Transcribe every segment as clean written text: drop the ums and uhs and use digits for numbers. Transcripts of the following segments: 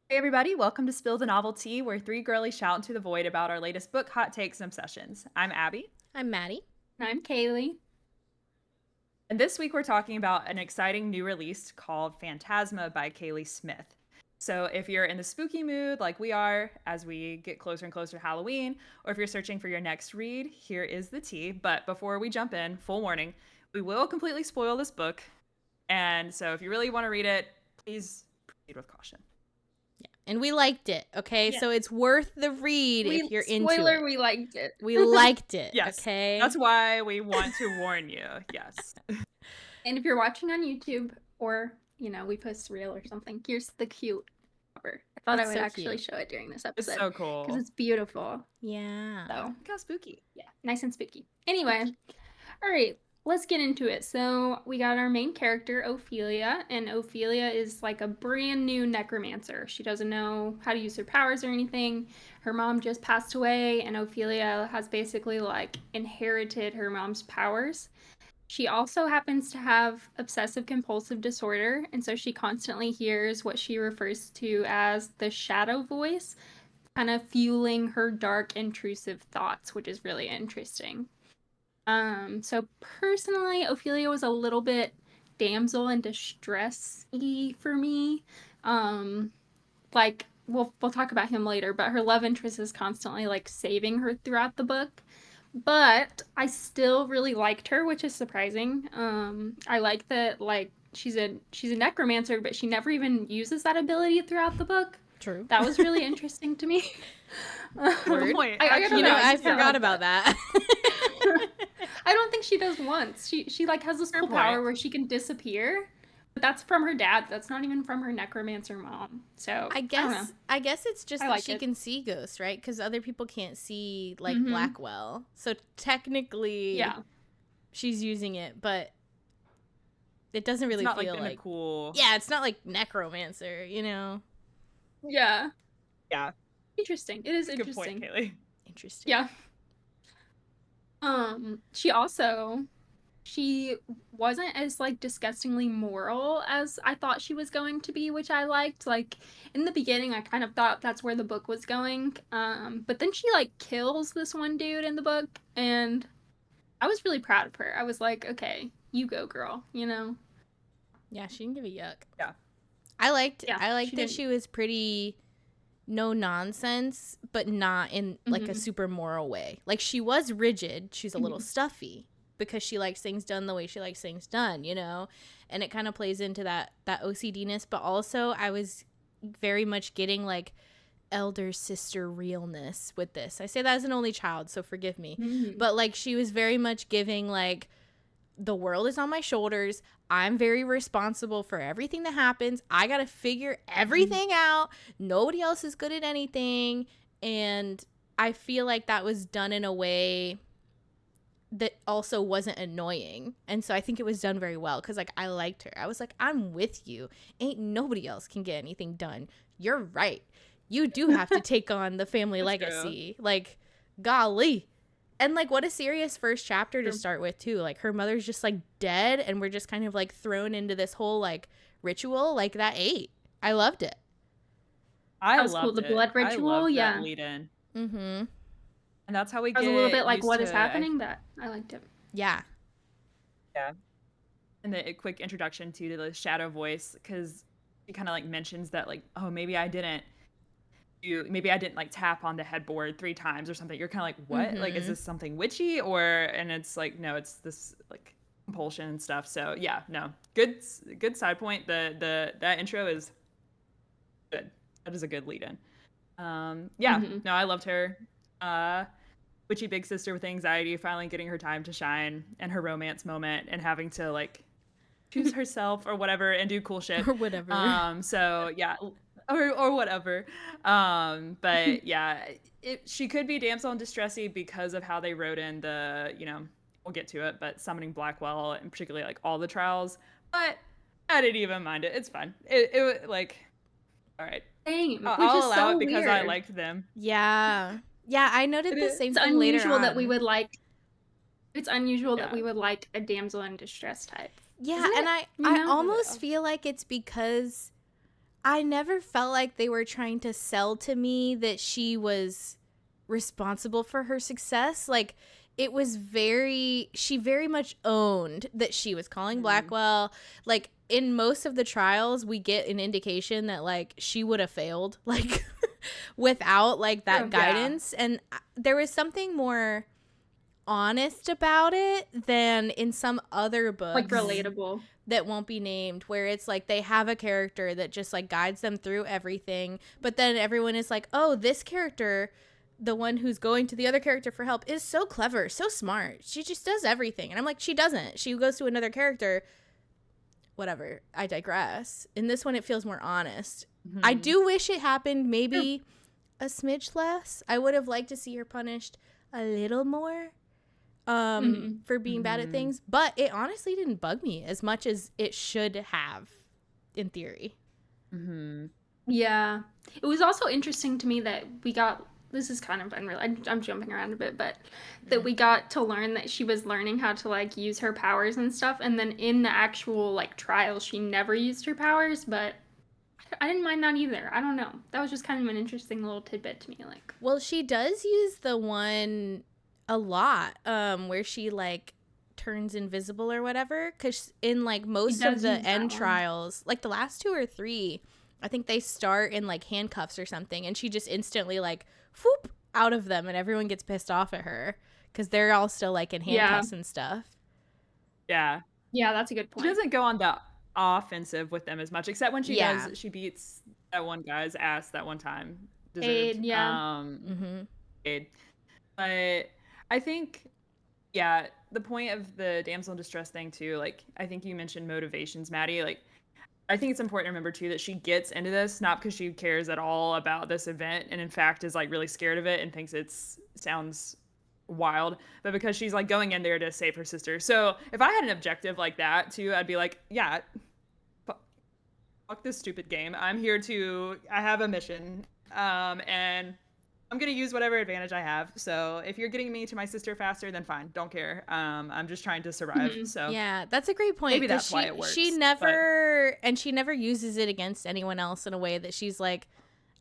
Hey everybody, welcome to Spill the Novelty, where three girlies shout into the void about our latest book, hot takes, and obsessions. I'm Abby, I'm Maddie. I'm Kaylee. and this week we're talking about an exciting new release called Phantasma by Kaylee Smith. So if you're in the spooky mood like we are as we get closer and closer to Halloween, or if you're searching for your next read, here is the tea. But before we jump in, full warning, we will completely spoil this book. And so if you really want to read it, please proceed with caution. And we liked it, okay? Yeah. So it's worth the read if you're into Spoiler, it. we liked it. We liked it, Yes, okay? that's why we want to warn you. Yes. And if you're watching on YouTube or, we post a reel or something, here's the cute cover. I thought It's I would so actually cute. show it during this It's episode. so cool. Because it's beautiful. Yeah. So, Look how spooky. yeah, nice and spooky. Anyway, all right, let's get into it. So we got our main character, Ophelia, and Ophelia is like a brand new necromancer. She doesn't know how to use her powers or anything. Her mom just passed away, and Ophelia has basically like inherited her mom's powers. She also happens to have obsessive compulsive disorder, and so she constantly hears what she refers to as the shadow voice, kind of fueling her dark, intrusive thoughts, which is really interesting. So personally, Ophelia was a little bit damsel in distress-y for me. Like we'll talk about him later, but her love interest is constantly like saving her throughout the book. But I still really liked her, which is surprising. I like that like she's a necromancer, but she never even uses that ability throughout the book. True. That was really interesting to me. Word. Point. I You know, I forgot about that. I don't think she does once. She like has this Fair cool point. power where she can disappear. But that's from her dad. That's not even from her necromancer mom. So I don't know. guess it's just I that like she it. can see ghosts, right? Because other people can't see like Mhm. Blackwell. So technically Yeah. she's using it, but it doesn't really It's not feel like in a cool. Yeah, it's not like necromancer, you know. Yeah. Yeah. Interesting. It is Good interesting. point, Kaylee. Interesting. Yeah. She wasn't as like disgustingly moral as I thought she was going to be, which I liked. Like in the beginning I kind of thought that's where the book was going. But then she like kills this one dude in the book, and I was really proud of her. I was like, okay, you go, girl, you know? Yeah, she didn't give a yuck. Yeah. I liked Yeah, that didn't. she was pretty no nonsense, but not in like a Mhm. super moral way. Like she was rigid, she's a little Mhm. stuffy because she likes things done the way she likes things done, you know? And it kind of plays into that OCD-ness, but also I was very much getting like elder sister realness with this. I say that as an only child, so forgive me. Mhm. But like she was very much giving like the world is on my shoulders. I'm very responsible for everything that happens. I got to figure everything out. Nobody else is good at anything. And I feel like that was done in a way that also wasn't annoying. And so I think it was done very well because, like, I liked her. I was like, I'm with you. Ain't nobody else can get anything done. You're right. You do have to take on the family That's legacy. Like, golly. And like what a serious first chapter to start with too. Like her mother's just like dead and we're just kind of like thrown into this whole like ritual. Like that ate. I loved it. I That was cool. loved The it. blood I ritual, loved yeah. that lead in. Mm-hmm. And that's how we That get was a little bit like used what to, is happening, but I liked it. Yeah. Yeah. And a quick introduction to the shadow voice, because she kind of like mentions that like, oh, maybe I didn't like tap on the headboard 3 times or something. You're kind of like, what? Like, is this something witchy? And it's like, no, it's this like compulsion and stuff. So yeah, no, good side point. That intro is good. That is a good lead in. Yeah, Mhm. no, I loved her. Witchy big sister with anxiety finally getting her time to shine, and her romance moment, and having to like choose herself or whatever and do cool shit. Or whatever. So yeah, or whatever. But yeah, she could be damsel in distressy because of how they wrote in the, we'll get to it, but summoning Blackwell and particularly like all the trials. But I didn't even mind it. It's fine. It like, all right. Same, which I'll is allow so it because I weird. liked them. Yeah. Yeah, I noted the same It's thing later unusual that we on. would like. It's unusual that Yeah. we would like a damsel in distress type. Yeah, Isn't and it? I You know? almost feel like it's because I never felt like they were trying to sell to me that she was responsible for her success. Like, it was she very much owned that she was calling Blackwell. Like, in most of the trials, we get an indication that, like, she would have failed, like, without, like, that guidance. And there was something more honest about it than in some other books. Like, relatable. That won't be named, where it's like they have a character that just like guides them through everything, but then everyone is like, oh, this character, the one who's going to the other character for help, is so clever, so smart, she just does everything. And I'm like, she doesn't. She goes to another character. Whatever, I digress. In this one, it feels more honest. I do wish it happened maybe a smidge less. I would have liked to see her punished a little more for being bad at things, but it honestly didn't bug me as much as it should have, in theory. Yeah. It was also interesting to me that we got, this is kind of unreal, I'm jumping around a bit, but that we got to learn that she was learning how to, like, use her powers and stuff, and then in the actual, like, trial, she never used her powers, but I didn't mind that either. I don't know. That was just kind of an interesting little tidbit to me, like. Well, she does use the one a lot, where she, like, turns invisible or whatever, because in, like, most of the end trials, like, the last 2 or 3, I think they start in, like, handcuffs or something, and she just instantly, like, whoop, out of them, and everyone gets pissed off at her, because they're all still, like, in handcuffs and stuff. Yeah. Yeah, that's a good point. She doesn't go on the offensive with them as much, except when she does, she beats that one guy's ass that one time. Aid, Aid. But I think, yeah, the point of the damsel in distress thing too, like, I think you mentioned motivations, Maddie. Like, I think it's important to remember too that she gets into this not because she cares at all about this event, and in fact is like really scared of it and thinks sounds wild, but because she's like going in there to save her sister. So if I had an objective like that too, I'd be like, yeah, fuck this stupid game. I have a mission, and I'm going to use whatever advantage I have. So if you're getting me to my sister faster, then fine. Don't care. I'm just trying to survive. So yeah, that's a great point. Maybe that's why it works. She never uses it against anyone else in a way that she's like,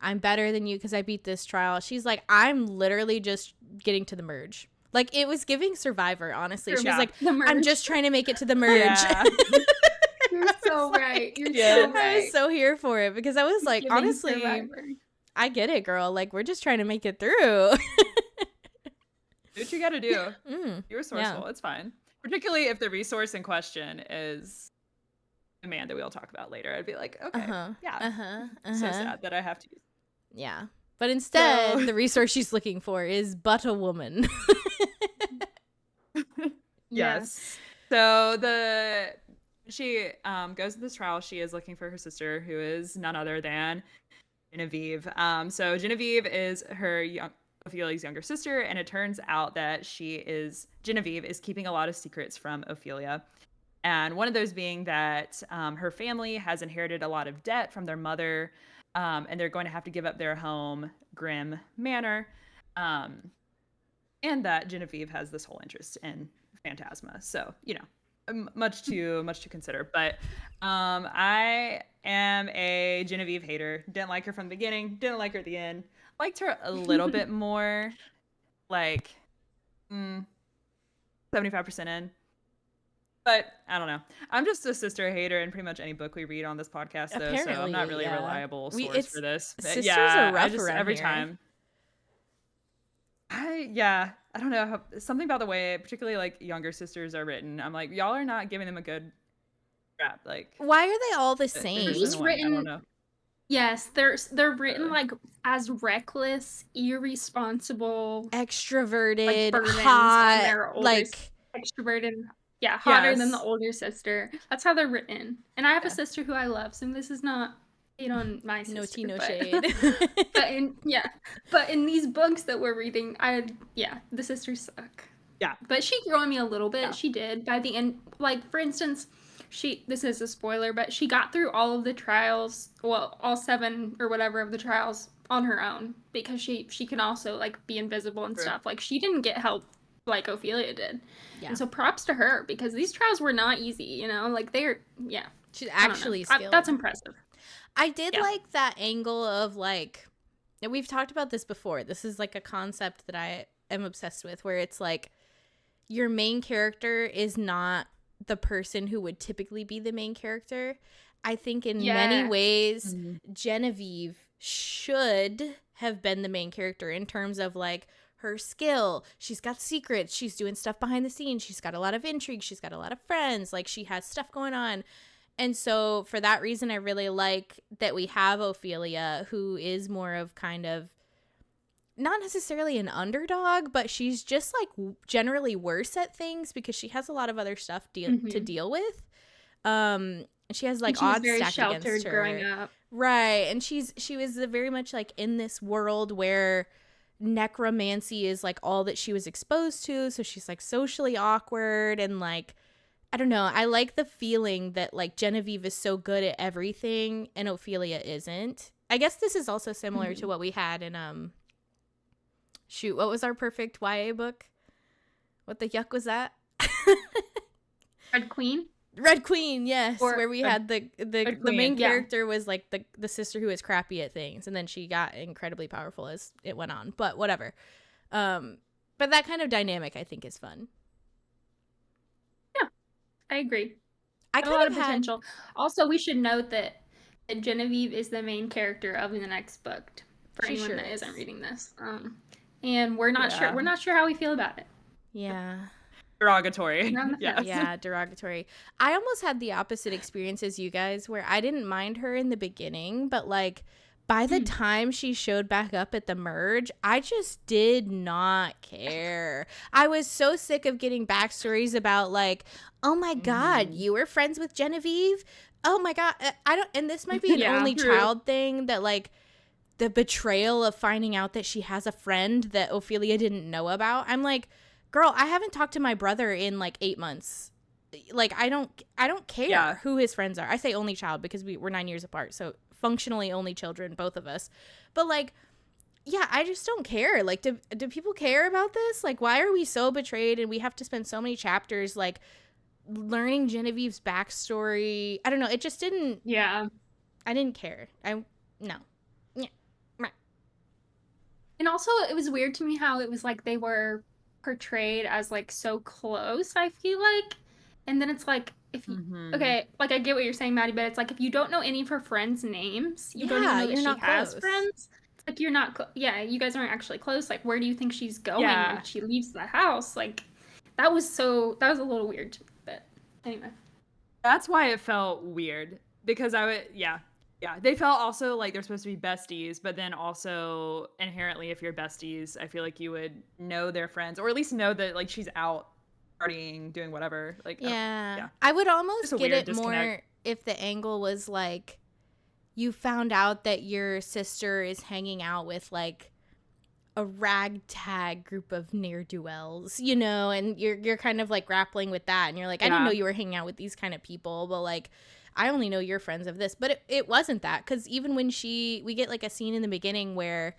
I'm better than you because I beat this trial. She's like, I'm literally just getting to the merge. Like, it was giving Survivor, honestly. She was like, I'm just trying to make it to the merge. Yeah. You're so right. You're so right. I was so here for it because I was like, honestly, Survivor. I get it, girl. Like, we're just trying to make it through. Do what you gotta do. You're resourceful. It's fine. Particularly if the resource in question is a man that we'll talk about later. I'd be like, okay, so sad that I have to use. Yeah. But instead, the resource she's looking for is but a woman. Yes. So she goes to this trial. She is looking for her sister, who is none other than Genevieve. So Genevieve is Ophelia's younger sister, and it turns out that Genevieve is keeping a lot of secrets from Ophelia. And one of those being that her family has inherited a lot of debt from their mother, and they're going to have to give up their home, Grim Manor, and that Genevieve has this whole interest in Phantasma. So, much to consider. But I am a Genevieve hater. Didn't like her from the beginning. Didn't like her at the end. Liked her a little bit more, like 75% in. But I don't know. I'm just a sister hater in pretty much any book we read on this podcast, though. Apparently, so I'm not really a reliable source for this. But sisters are rough around every here. time. I don't know. Something about the way, particularly like younger sisters are written. I'm like, y'all are not giving them a good rap. Like, why are they all the same? I don't know. Yes, they're written like as reckless, irresponsible, extroverted, like, hot, like extroverted. Yeah, hotter than the older sister. That's how they're written. And I have a sister who I love, so this is not hate on my sister. No tea, no shade. But in these books that we're reading, the sisters suck. Yeah. But she grew on me a little bit. Yeah. She did. By the end, like, for instance, this is a spoiler, but she got through all of the trials, well, all 7 or whatever of the trials on her own, because she can also, like, be invisible and stuff. Like, she didn't get help like Ophelia did. Yeah. And so props to her, because these trials were not easy, like, she's actually skilled. That's impressive. I did like that angle of like, and we've talked about this before. This is like a concept that I am obsessed with, where it's like your main character is not the person who would typically be the main character. I think in many ways, Genevieve should have been the main character in terms of like her skill. She's got secrets. She's doing stuff behind the scenes. She's got a lot of intrigue. She's got a lot of friends. Like, she has stuff going on. And so for that reason, I really like that we have Ophelia, who is more of kind of not necessarily an underdog, but she's just like generally worse at things because she has a lot of other stuff to deal with. She has like odds stacked against her. Growing up. Right. And she was very much like in this world where necromancy is like all that she was exposed to. So she's like socially awkward and like, I don't know. I like the feeling that like Genevieve is so good at everything and Ophelia isn't. I guess this is also similar to what we had in what was our perfect YA book? What the yuck was that? Red Queen? Red Queen, yes. Or where we had the main character was like the sister who was crappy at things, and then she got incredibly powerful as it went on. But whatever. But that kind of dynamic I think is fun. I agree. I a lot of potential. Also, we should note that Genevieve is the main character of the next book. For anyone that isn't reading this, and we're not sure. We're not sure how we feel about it. Yeah. Derogatory. Yes. Yeah, derogatory. I almost had the opposite experience as you guys, where I didn't mind her in the beginning, but like by the time she showed back up at the merge, I just did not care. I was so sick of getting backstories about like, oh my God, you were friends with Genevieve? Oh my God. I don't, and this might be an only child thing that like the betrayal of finding out that she has a friend that Ophelia didn't know about. I'm like, girl, I haven't talked to my brother in like 8 months. Like, I don't care who his friends are. I say only child because we're 9 years apart. So functionally only children, both of us. But like, yeah, I just don't care. Like, do people care about this? Like, why are we so betrayed and we have to spend so many chapters like learning Genevieve's backstory? I don't know. It just didn't. Yeah. I didn't care. No. Yeah. Right. And also, it was weird to me how it was like they were portrayed as like so close, I feel like. And then it's like, if you okay, like I get what you're saying, Maddie, but it's like if you don't know any of her friends' names, you don't even know that she has friends. It's like you're not you guys aren't actually close. Like, where do you think she's going when she leaves the house? Like, that was a little weird to me, but anyway. That's why it felt weird, because they felt also like they're supposed to be besties, but then also inherently, if you're besties, I feel like you would know their friends, or at least know that like she's out partying, doing whatever. Like, I would almost get it more if the angle was like you found out that your sister is hanging out with like a ragtag group of ne'er-do-wells, you know, and you're kind of like grappling with that, and you're like, I didn't know you were hanging out with these kind of people, but like I only know you're friends of this. But it wasn't that, because even when we get like a scene in the beginning where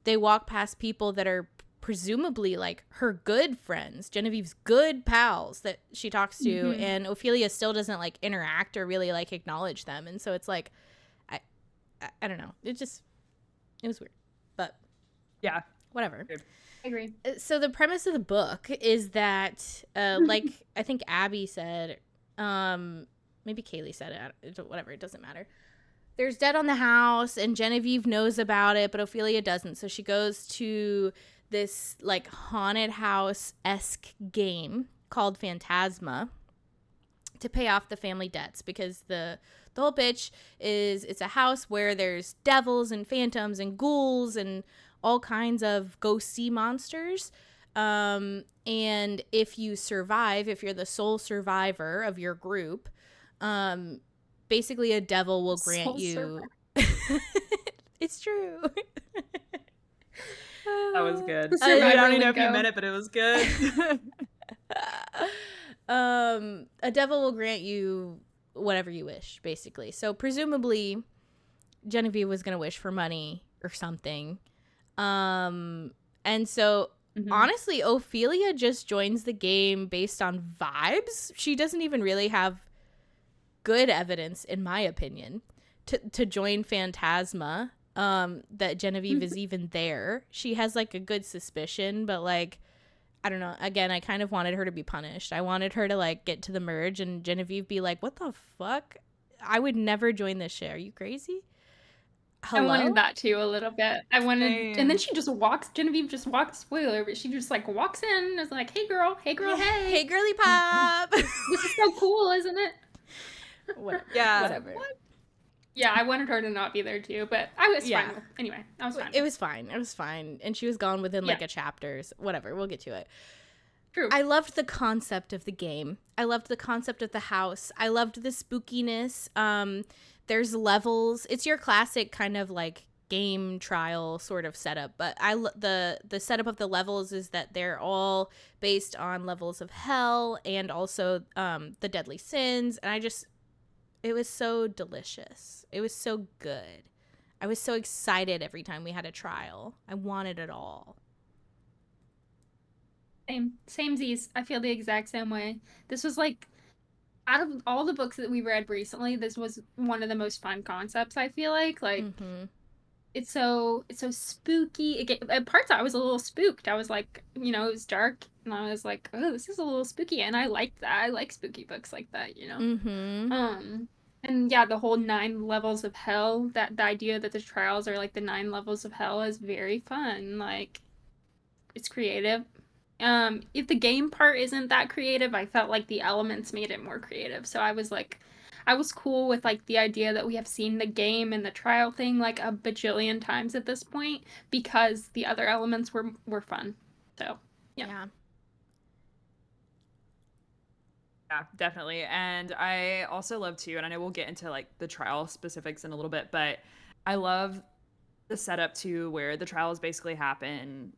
they walk past people that are presumably like her good friends, Genevieve's good pals that she talks to, and Ophelia still doesn't like interact or really like acknowledge them. And so it's like, I don't know. It was weird, but yeah, whatever. I agree. So the premise of the book is that, like I think Abby said, maybe Kaylee said it, whatever, it doesn't matter. There's dead on the house, and Genevieve knows about it, but Ophelia doesn't. So she goes to this like haunted house-esque game called Phantasma to pay off the family debts, because the whole pitch is it's a house where there's devils and phantoms and ghouls and all kinds of ghosty monsters. And if you survive, if you're the sole survivor of your group, basically a devil will grant you. It's true. That was good. I don't even know if you meant it, but it was good. A devil will grant you whatever you wish, basically. So presumably Genevieve was going to wish for money or something. And so honestly, Ophelia just joins the game based on vibes. She doesn't even really have good evidence, in my opinion, to join Phantasma, that Genevieve is even there. She has like a good suspicion, but like I don't know. Again, I kind of wanted her to be punished. I wanted her to like get to the merge and Genevieve be like, "What the fuck? I would never join this shit. Are you crazy?" I Hello? wanted that too a little bit. And then Same. she just walks. Genevieve just walks. Spoiler, but she just like walks in and is like, "Hey girl, hey girl, hey, Hey, girly pop. this is so cool, isn't it?" Yeah. Whatever. What? Yeah, I wanted her to not be there too, but I was Yeah. fine. Anyway, I was fine. It was fine. It was fine. And she was gone within like Yeah. a chapters. Whatever. We'll get to it. True. I loved the concept of the game. I loved the concept of the house. I loved the spookiness. There's levels. It's your classic kind of like game trial sort of setup, but the setup of the levels is that they're all based on levels of hell and also the deadly sins, and it was so delicious. It was so good. I was so excited every time we had a trial. I wanted it all. Same Z's. I feel the exact same way. This was like, out of all the books that we read recently, this was one of the most fun concepts. I feel like Mm-hmm. it's so spooky. At parts I was a little spooked. I was like, it was dark, and I was like, oh, this is a little spooky, and I liked that. I like spooky books like that. Mm-hmm. And yeah, the whole 9 levels of hell. That the idea that the trials are like the 9 levels of hell is very fun. Like, it's creative. If the game part isn't that creative, I felt like the elements made it more creative. So I was cool with like the idea that we have seen the game and the trial thing like a bajillion times at this point because the other elements were fun. So yeah. Yeah, definitely. And I also love too, and I know we'll get into like the trial specifics in a little bit, but I love the setup to where the trials basically happen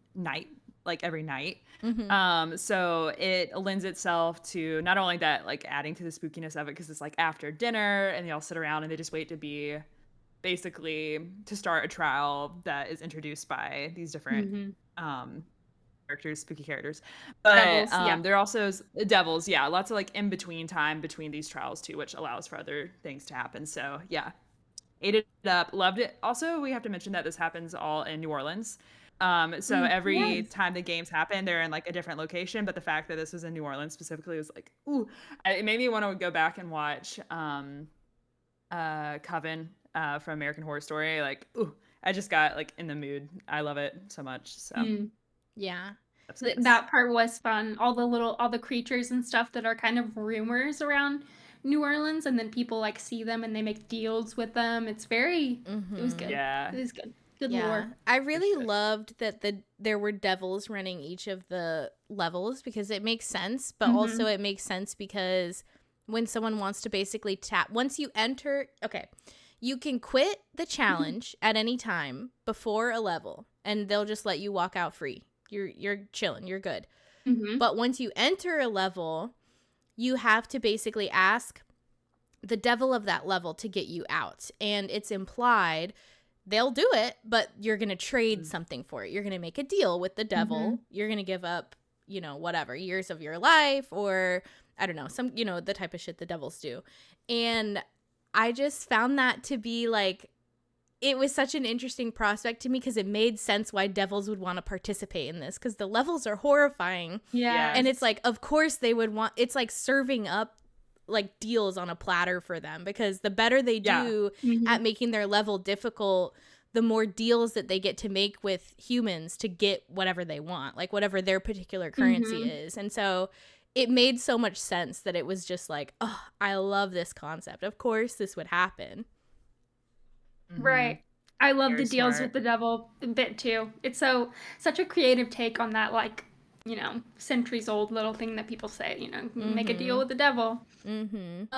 like every night. Mm-hmm. So it lends itself to not only that, like adding to the spookiness of it, because it's like after dinner and they all sit around and they just wait to be basically to start a trial that is introduced by these different characters, spooky characters. But Devils, yeah. there are also devils, yeah, lots of like in between time between these trials too, which allows for other things to happen. So yeah, ate it up, loved it. Also, we have to mention that this happens all in New Orleans. So every Yes. time the games happen, they're in like a different location. But the fact that this was in New Orleans specifically was like, ooh, it made me want to go back and watch Coven from American Horror Story. Like, ooh, I just got like in the mood. I love it so much. So Yeah. That part was fun. All the creatures and stuff that are kind of rumors around New Orleans, and then people like see them and they make deals with them. It was good. Yeah. It was good. Good Yeah. lore. I really loved that there were devils running each of the levels because it makes sense, but also it makes sense because when someone wants to basically once you enter, okay, you can quit the challenge at any time before a level and they'll just let you walk out free. You're chilling, you're good. But once you enter a level, you have to basically ask the devil of that level to get you out. And it's implied they'll do it, but you're going to trade something for it. You're going to make a deal with the devil. You're going to give up, whatever, years of your life or I don't know, some, the type of shit the devils do. And I just found that to be like, it was such an interesting prospect to me because it made sense why devils would want to participate in this because the levels are horrifying. Yeah. And it's like, of course they would want, it's like serving up like deals on a platter for them because the better they do at making their level difficult, the more deals that they get to make with humans to get whatever they want, like whatever their particular currency is. And so it made so much sense that it was just like, oh, I love this concept. Of course this would happen. Right. I love Very the deals smart. with the devil a bit too. It's such a creative take on that, like, centuries old little thing that people say, make a deal with the devil. And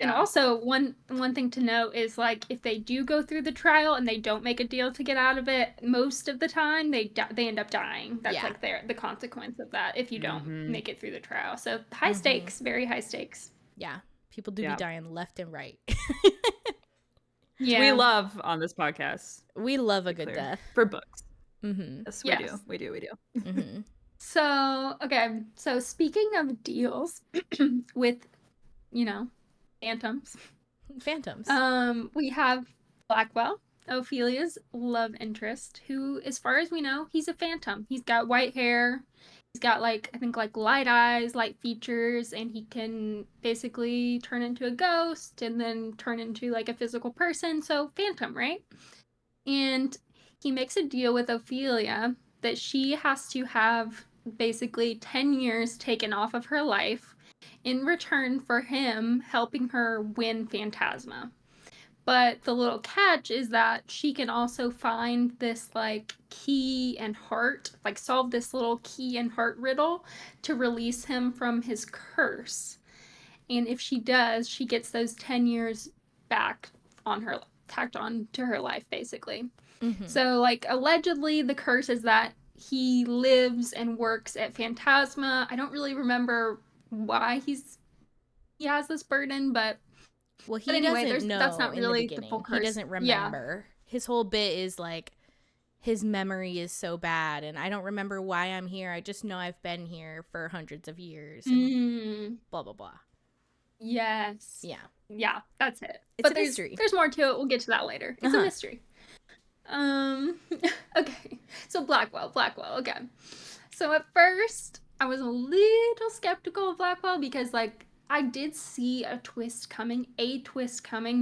also one thing to note is like if they do go through the trial and they don't make a deal to get out of it, most of the time they end up dying. That's like the consequence of that if you don't make it through the trial. So high stakes, very high stakes. Yeah. People do be dying left and right. Yeah. We love on this podcast. We love a good death. For books. Yes. We do. So, okay. So speaking of deals with, phantoms. Phantoms. We have Blackwell, Ophelia's love interest, who, as far as we know, he's a phantom. He's got white hair. He's got, like, I think, like, light eyes, light features, and he can basically turn into a ghost and then turn into, like, a physical person. So, phantom, right? And he makes a deal with Ophelia that she has to have basically 10 years taken off of her life in return for him helping her win Phantasma. But the little catch is that she can also find this, like, key and heart, like, solve this little key and heart riddle to release him from his curse. And if she does, she gets those 10 years back on her, tacked on to her life, basically. Mm-hmm. So, like, allegedly, the curse is that he lives and works at Phantasma. I don't really remember why he has this burden, but well, he anyway, doesn't know that's not in really the the full beginning. curse. He doesn't remember. Yeah. His whole bit is like his memory is so bad, and I don't remember why I'm here. I just know I've been here for hundreds of years, and blah blah blah. Yes. Yeah, that's it. It's a mystery. There's more to it. We'll get to that later. It's a mystery. Okay. So Blackwell. Okay. So at first, I was a little skeptical of Blackwell because, like, I did see a twist coming,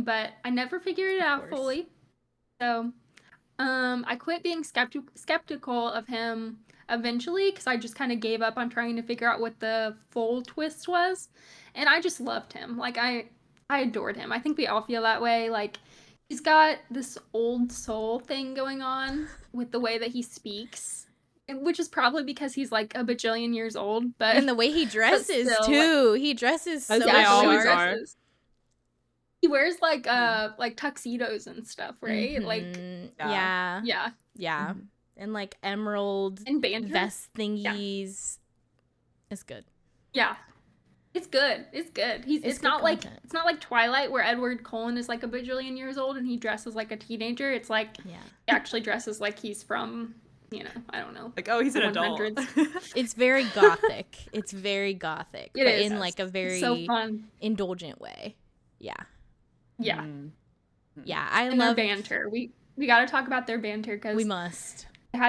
but I never figured it out fully. So, I quit being skeptical of him eventually because I just kind of gave up on trying to figure out what the full twist was, and I just loved him. Like, I adored him. I think we all feel that way. Like, he's got this old soul thing going on with the way that he speaks, which is probably because he's like a bajillion years old. But and the way he dresses still, too. Like, he dresses so sharp. He wears like tuxedos and stuff, right? Mm-hmm. Like yeah. Mm-hmm. And like emerald and vest thingies. It's good. Yeah. It's good. It's not content. It's not like Twilight where Edward Cullen is like a bajillion years old and he dresses like a teenager. It's like he actually dresses like he's from, I don't know. Like, oh, he's an adult. It's very gothic. It's very gothic. It but is. In like a very so fun. Indulgent way. Yeah. Yeah. Yeah, I love their banter. We got to talk about their banter because we must. It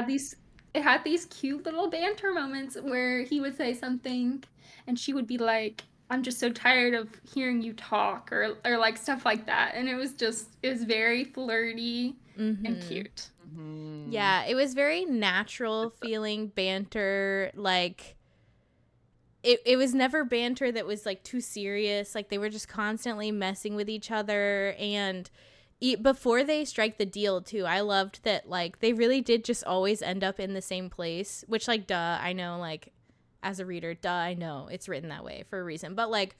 had these cute little banter moments where he would say something and she would be like, I'm just so tired of hearing you talk or like stuff like that. And it was very flirty and cute. Mm-hmm. Yeah, it was very natural feeling banter. Like, it was never banter that was like too serious. Like, they were just constantly messing with each other. And before they strike the deal too, I loved that, like, they really did just always end up in the same place, which, like, duh, I know, like, as a reader, I know it's written that way for a reason. But, like,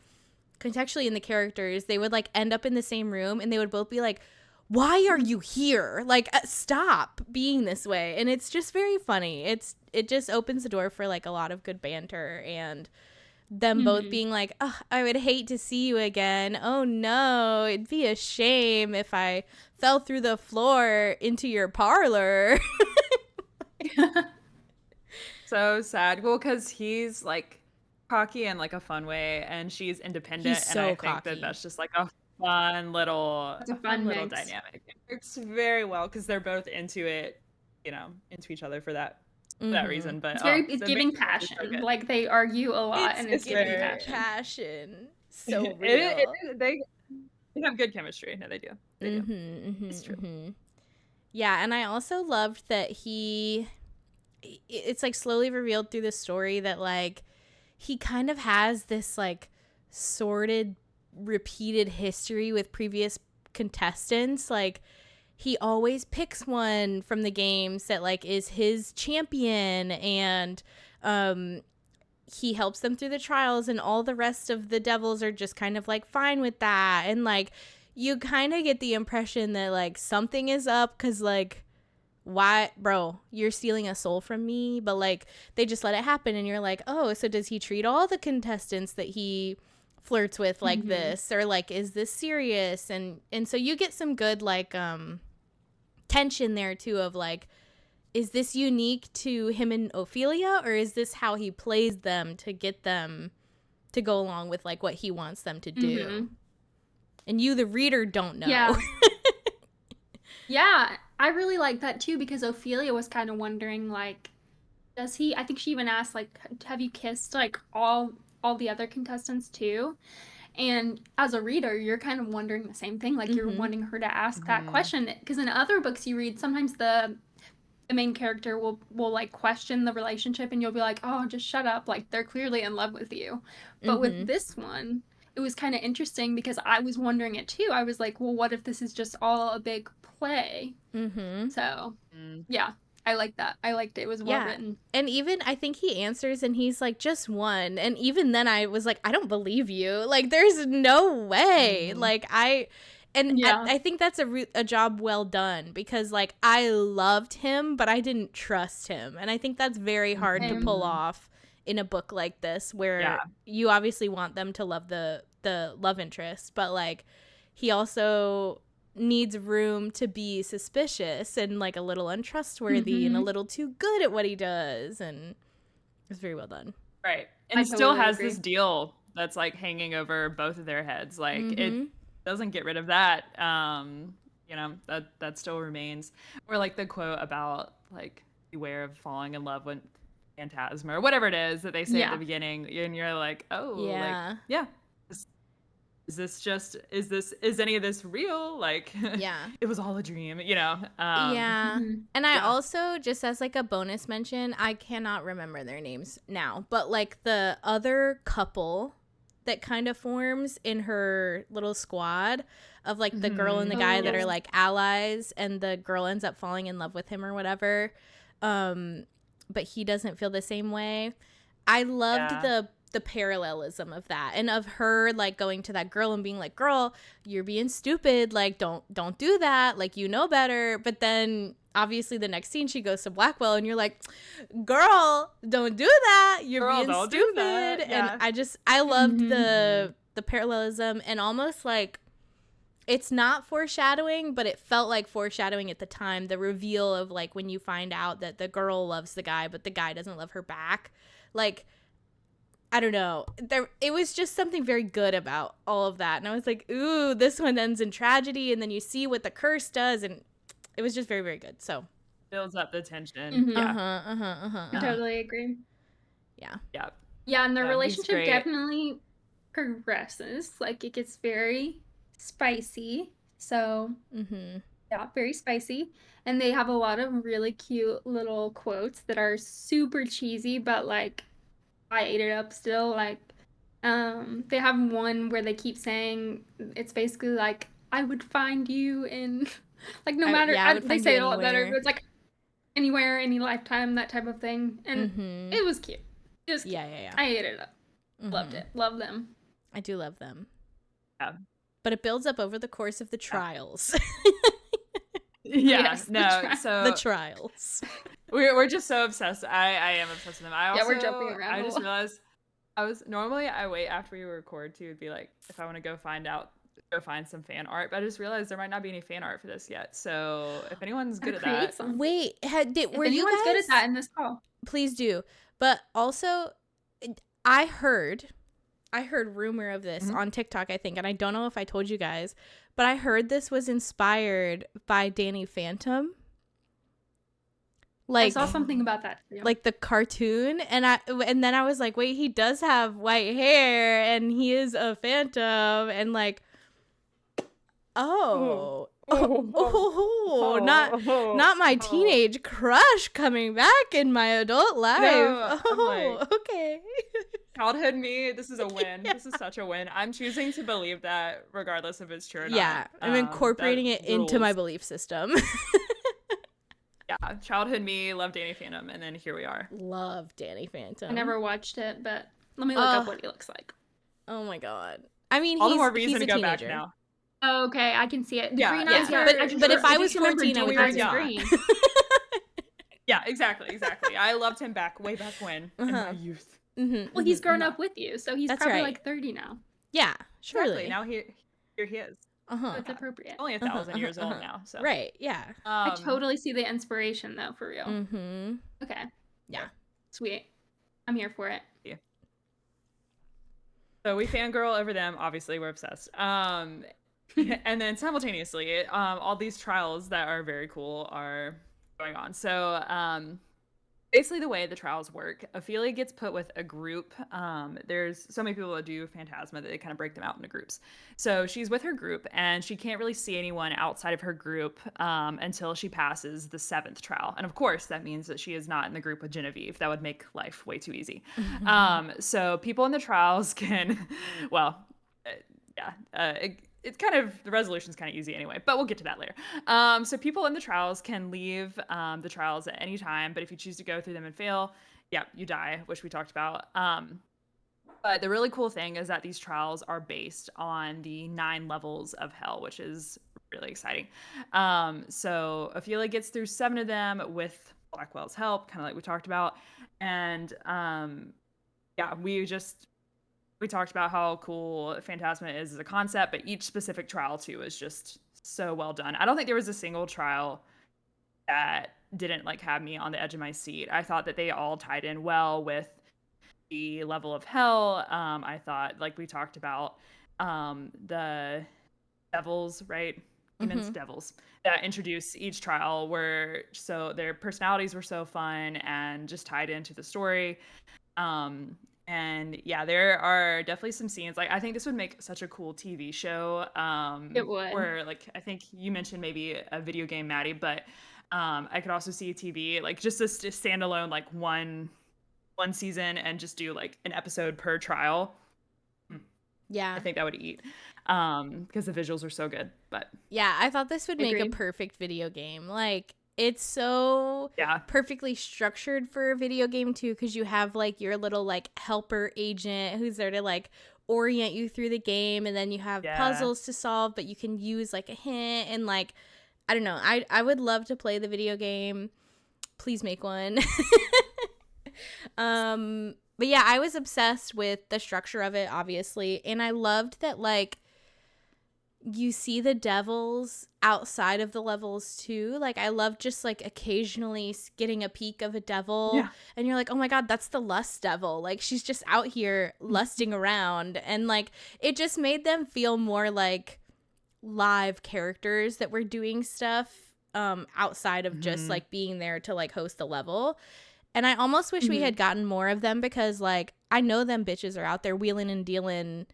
contextually in the characters, they would, like, end up in the same room and they would both be like, why are you here? Like, stop being this way. And it's just very funny. It just opens the door for, like, a lot of good banter and them both being like, oh, I would hate to see you again. Oh no, it'd be a shame if I fell through the floor into your parlor. So sad. Well, because he's like cocky in like a fun way and she's independent. He's so and I cocky. think that's just like a fun little dynamic. It works very well because they're both into it, into each other for that reason. But it's giving passion. So like, they argue a lot and it's giving passion. So real. They have good chemistry. No, they do. It's true. Yeah, and I also loved that it's like slowly revealed through the story that, like, he kind of has this like sordid repeated history with previous contestants. Like, he always picks one from the games that, like, is his champion, and he helps them through the trials, and all the rest of the devils are just kind of like fine with that. And, like, you kind of get the impression that, like, something is up because, like, why, bro, you're stealing a soul from me? But, like, they just let it happen, and you're like, oh, so does he treat all the contestants that he flirts with like this, or like, is this serious? And so you get some good, like, tension there too of, like, is this unique to him and Ophelia, or is this how he plays them to get them to go along with, like, what he wants them to do? And you, the reader, don't know. Yeah, I really like that too because Ophelia was kind of wondering like does he I think she even asked like have you kissed like all the other contestants too? And as a reader, you're kind of wondering the same thing like you're Mm-hmm. wanting her to ask that Mhm. question because in other books you read sometimes the main character will like question the relationship and you'll be like, "Oh, just shut up. Like they're clearly in love with you." But with Mm-hmm. this one, it was kind of interesting because I was wondering it too. I was like, "Well, what if this is just all a big play?" Mm-hmm. So, Mm. yeah, I like that. I liked it. It was well Yeah. written. And even I think he answers and he's like, just one. And even then I was like, I don't believe you. Like, there's no way. Mhm. Like, Yeah. I think that's a job well done because, like, I loved him, but I didn't trust him. And I think that's very hard to Same. pull Mhm. off in a book like this Yeah. where you obviously want them to love the love interest, but, like, he also needs room to be suspicious and like a little untrustworthy and a Mhm. little too good at what he does, and it's very well done. Right. I And still totally has this agree. deal that's, like, hanging over both of their heads, like, it Mm-hmm. doesn't get rid of that, that still remains. Or, like, the quote about, like, "Beware of falling in love with Phantasma," or whatever it is that they say at the Yeah. beginning, and you're like, "Oh," like, Yeah. yeah, is is any of this real? Like, Yeah. it was all a dream, Yeah. Mhm. And I yeah. also, just as like a bonus mention, I cannot remember their names now, but like the other couple that kind of forms in her little squad of like the girl and the Mhm. guy that Yes. are Oh, like allies and the girl ends up falling in love with him or whatever. Um but he doesn't feel the same way. I loved Yeah. the parallelism of that and of her like going to that girl and being like, "Girl, you're being stupid. Like don't do that. Like you know better." But then obviously the next scene she goes to Blackwell and you're like, "Girl, don't do that. You're Girl, being don't do stupid." that. And Yeah. I loved Mhm. Mhm. the parallelism and almost like it's not foreshadowing, but it felt like foreshadowing at the time. The reveal of like when you find out that the girl loves the guy, but the guy doesn't love her back. Like, I don't know. It was just something very good about all of that. And I was like, ooh, this one ends in tragedy. And then you see what the curse does. And it was just very, very good. So, Builds up the tension. Mhm. uh Yeah. huh, uh huh, uh huh, I uh Yeah. huh. totally agree. Yeah. Yeah. Yeah, and their Yeah. He's relationship great. definitely progresses. Like it gets very spicy. So, Mm hmm. yeah, very spicy. And they have a lot of really cute little quotes that are super cheesy, but like I ate it up still. Like, they have one where they keep saying it's basically like I would find you in like no matter Yeah, I would they find you say it a lot better, but anywhere. it's like anywhere, any lifetime, that type of thing. Mm And hmm. it was cute. It was cute. Yeah, yeah, yeah. I ate it up. Mm Loved hmm. it. Love them. I do love them. Yeah. But it builds up over the course of the Yeah. trials. Yeah. Yes, the No. try. The So trials. we're just so obsessed. I am obsessed with them. Yeah, we're jumping around I a just lot. realized I wait after we record to be like if I want to go find some fan art, but I just realized there might not be any fan art for this yet. So if anyone's good Gotta at create that, some. If Were you anyone's good at that guys? in this call, Please do. But also, I heard I heard rumor of this Mhm. on TikTok, I think, and I don't know if I told you guys, but I heard this was inspired by Danny Phantom, I saw like something about that too. the cartoon, and then I was like, wait, he does have white hair, and he is a phantom, and like, Oh. oh, Oh. oh, Oh. not my Oh. teenage crush coming back in my adult life. No, I'm like Oh, okay. childhood me, this is a win. Yeah. This is such a win. I'm choosing to believe that regardless if it's true or not. Yeah, I'm That incorporating it into my rules. belief system. Yeah, childhood me loved Danny Phantom, and then here we are. Love Danny I Phantom. never watched it, but let me look Uh, up what he looks like. oh my god. I mean, All the more reason he's to a go back teenager. now. Okay, I can see it. The Yeah, green it's eyes Yeah, are. very. I just but if I I was just remember 14, I would doing eyes it do are young. green. Yeah, exactly. I loved him back way back when in my Uh-huh. youth. Mm-hmm, Well, he's mm-hmm, grown mm-hmm. up with you, so he's That's probably right. like 30 now. Yeah, Exactly. surely. Now here he is. So Uh-huh. it's appropriate. Only Uh-huh, 1,000 years old uh-huh. now. So, Right, yeah. I um, totally see the inspiration though, for real. Mm-hmm. Okay, Yeah. sweet. I'm here for it. yeah. So we fangirl over them. Obviously, we're obsessed. And then simultaneously, all these trials that are very cool are going on. So basically the way the trials work, Ophelia gets put with a group. There's so many people that do Phantasma that they kind of break them out into groups. So she's with her group, and she can't really see anyone outside of her group until she passes the 7th trial. And of course, that means that she is not in the group with Genevieve. That would make life way too easy. So people in the trials can, well, yeah, it's kind of, the resolution's kind of easy anyway, but we'll get to that later. So people in the trials can leave the trials at any time, but if you choose to go through them and fail, yeah, you die, which we talked about. But the really cool thing is that these trials are based on the 9 levels of hell, which is really exciting. So Ophelia gets through 7 of them with Blackwell's help, kind of like we talked about. And yeah, we talked about how cool Phantasma is as a concept, but each specific trial too is just so well done. I don't think there was a single trial that didn't like have me on the edge of my seat. I thought that they all tied in well with the level of hell. I thought, like we talked about, the devils, right? Demons, devils that introduce each trial were so their personalities were so fun and just tied into the story. And yeah, there are definitely some scenes. Like, I think this would make such a cool TV show. It would. Where, like, I think you mentioned maybe a video game, Maddie, but I could also see a TV, like, just a standalone, like, one season and just do, like, an episode per trial. Yeah. I think that would eat. Because the visuals are so good. But yeah, I thought this would make a Agreed. perfect video game. Like, it's so perfectly structured for a video game too, because you have like your little like helper agent who's there to like orient you through the game, and then you have puzzles to solve, but you can use like a hint, and like, I don't know, I would love to play the video game. Please make one. But yeah, I was obsessed with the structure of it, obviously, and I loved that like you see the devils outside of the levels too. Like, I love just like occasionally getting a peek of a devil, and you're like, oh my god, that's the lust devil. Like, she's just out here lusting around, and like it just made them feel more like live characters that were doing stuff outside of just like being there to like host the level. And I almost wish we had gotten more of them, because like I know them bitches are out there wheeling and dealing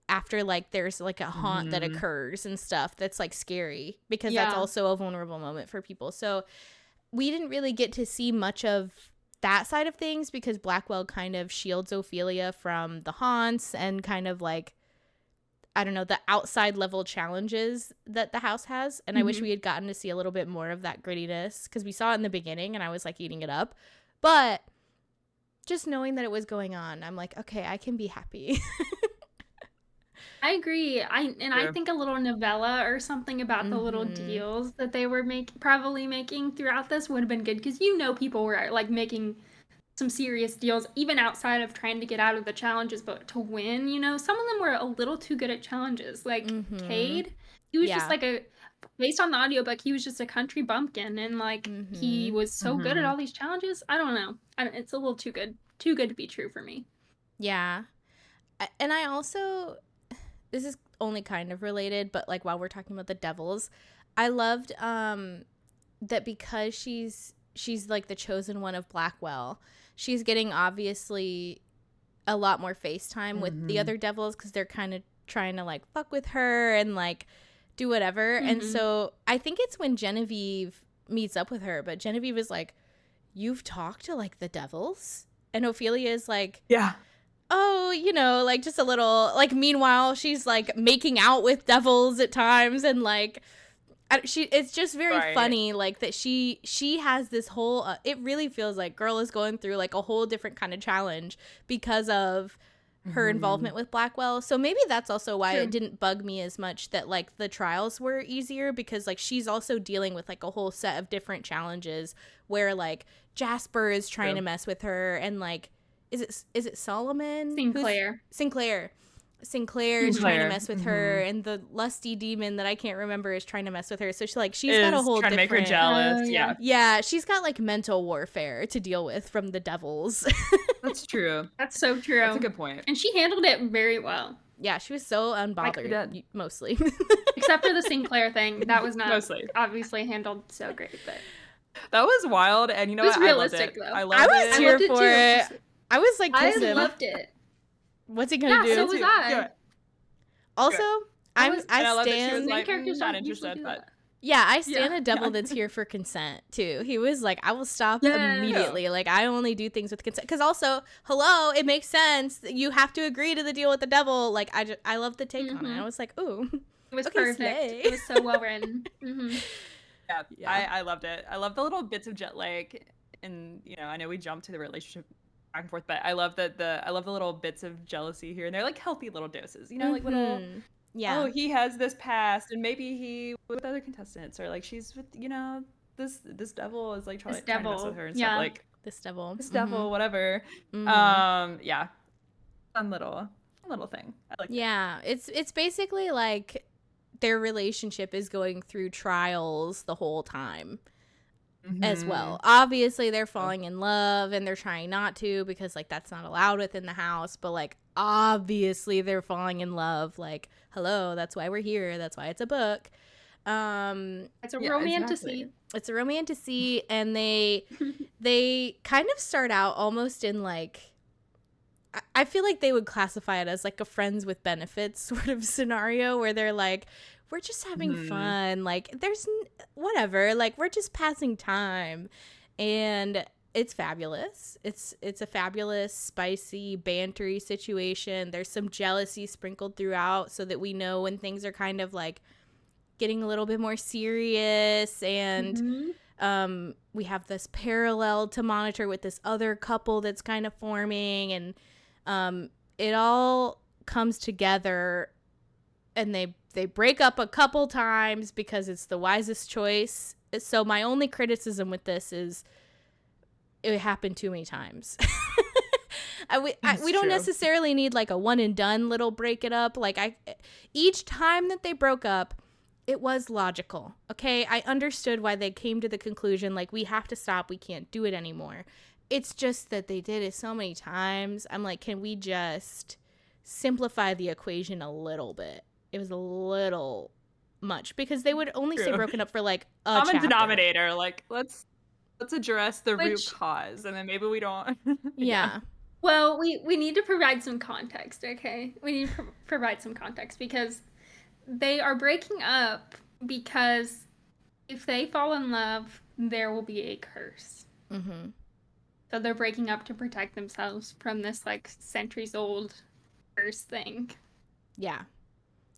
after like there's like a haunt that occurs and stuff that's like scary, because that's also a vulnerable moment for people. So we didn't really get to see much of that side of things, because Blackwell kind of shields Ophelia from the haunts and kind of like, I don't know, the outside level challenges that the house has. And I wish we had gotten to see a little bit more of that grittiness, because we saw it in the beginning and I was like eating it up. But just knowing that it was going on, I'm like, okay, I can be happy. I agree. I think a little novella or something about the little deals that they were probably making throughout this would have been good, because people were like making some serious deals even outside of trying to get out of the challenges, but to win, some of them were a little too good at challenges. Like Cade, he was just like based on the audiobook, he was just a country bumpkin, and like he was so good at all these challenges. I don't know. It's a little too good to be true for me. Yeah. And I also, this is only kind of related, but like while we're talking about the devils, I loved that because she's like the chosen one of Blackwell, she's getting obviously a lot more face time with the other devils, because they're kind of trying to like fuck with her and like do whatever. And so I think it's when Genevieve meets up with her, but Genevieve is like, you've talked to like the devils? And Ophelia is like, oh, like just a little, like, meanwhile she's like making out with devils at times, and like it's just very funny, like that she has this whole it really feels like girl is going through like a whole different kind of challenge because of her involvement with Blackwell. So maybe that's also why it didn't bug me as much that like the trials were easier, because like she's also dealing with like a whole set of different challenges where like Jasper is trying to mess with her, and like is it Solomon? Sinclair is trying to mess with her, and the lusty demon that I can't remember is trying to mess with her. So she's got a whole trying different, to make her jealous. Yeah, she's got like mental warfare to deal with from the devils. That's true. That's so true. That's a good point. And she handled it very well. Yeah, she was so unbothered, did. mostly. Except for the Sinclair thing. That was not Mostly. obviously handled so great, but That was wild, and you know it was what? I loved realistic it. though. I I loved was it. I here loved it for too. it. I was like, I kiss him. loved it. What's he gonna Yeah, do? so was Do I. it. Also, I I was- And I love that she was stand. like, Main characters not don't usually interested, do but that. Yeah, I stand Yeah. a devil Yeah. that's here for consent too. He was like, I will stop Yes. immediately. Like, I only do things with consent. Because also, hello, it makes sense. You have to agree to the deal with the devil. Like, I love the take on it. Mhm. I was like, ooh, It was okay, perfect. slay. It was so well written. yeah, Yeah. I loved it. I love the little bits of jet lag, and you know, I know we jumped to the relationship back and forth, but I love that I love the little bits of jealousy here, and they're like healthy little doses, you know, like little. Mhm. Yeah. Oh, he has this past, and maybe he with other contestants, or like she's with, you know, this devil is like trying to mess devil, with her and yeah. stuff, like This devil. this devil, whatever. Yeah, fun little thing. I like. Yeah, it's basically like their relationship is going through trials the whole time as well. Obviously, they're falling in love and they're trying not to because like that's not allowed within the house, but like obviously they're falling in love. Like, hello, that's why we're here. That's why it's a book. It's a Yeah, romantasy. It's a romantasy, and they kind of start out almost in like, I feel like they would classify it as like a friends with benefits sort of scenario where they're like, we're just having fun. Like, there's whatever. Like, we're just passing time. And it's fabulous. It's a fabulous, spicy, bantery situation. There's some jealousy sprinkled throughout so that we know when things are kind of like getting a little bit more serious. And we have this parallel to monitor with this other couple that's kind of forming. And it all comes together, and they break up a couple times because it's the wisest choice. So my only criticism with this is it happened too many times. We don't necessarily need like a one and done little break it up. Like each time that they broke up, it was logical. Okay, I understood why they came to the conclusion like we have to stop. We can't do it anymore. It's just that they did it so many times. I'm like, can we just simplify the equation a little bit? It was a little much because they would only stay broken up for like a common chapter. denominator. Like let's address the root Which- cause, and then maybe we don't. Yeah. Well, we need to provide some context, okay? We need to provide some context because they are breaking up because if they fall in love, there will be a curse. Mm-hmm. So they're breaking up to protect themselves from this like centuries old curse thing. Yeah.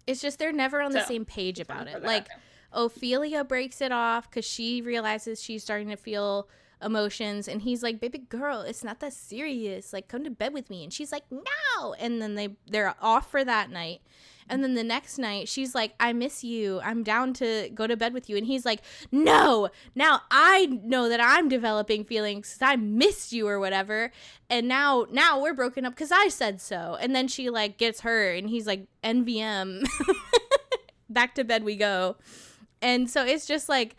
It's just they're never on the So, same page about for it. that. Like, Ophelia breaks it off because she realizes she's starting to feel emotions, and he's like, baby girl, it's not that serious. Like, come to bed with me. And she's like, no. And then they're off for that night. And then the next night, she's like, I miss you. I'm down to go to bed with you. And he's like, no, now I know that I'm developing feelings because I missed you or whatever. And now we're broken up because I said so. And then she like gets hurt and he's like, NVM. Back to bed we go. And so it's just like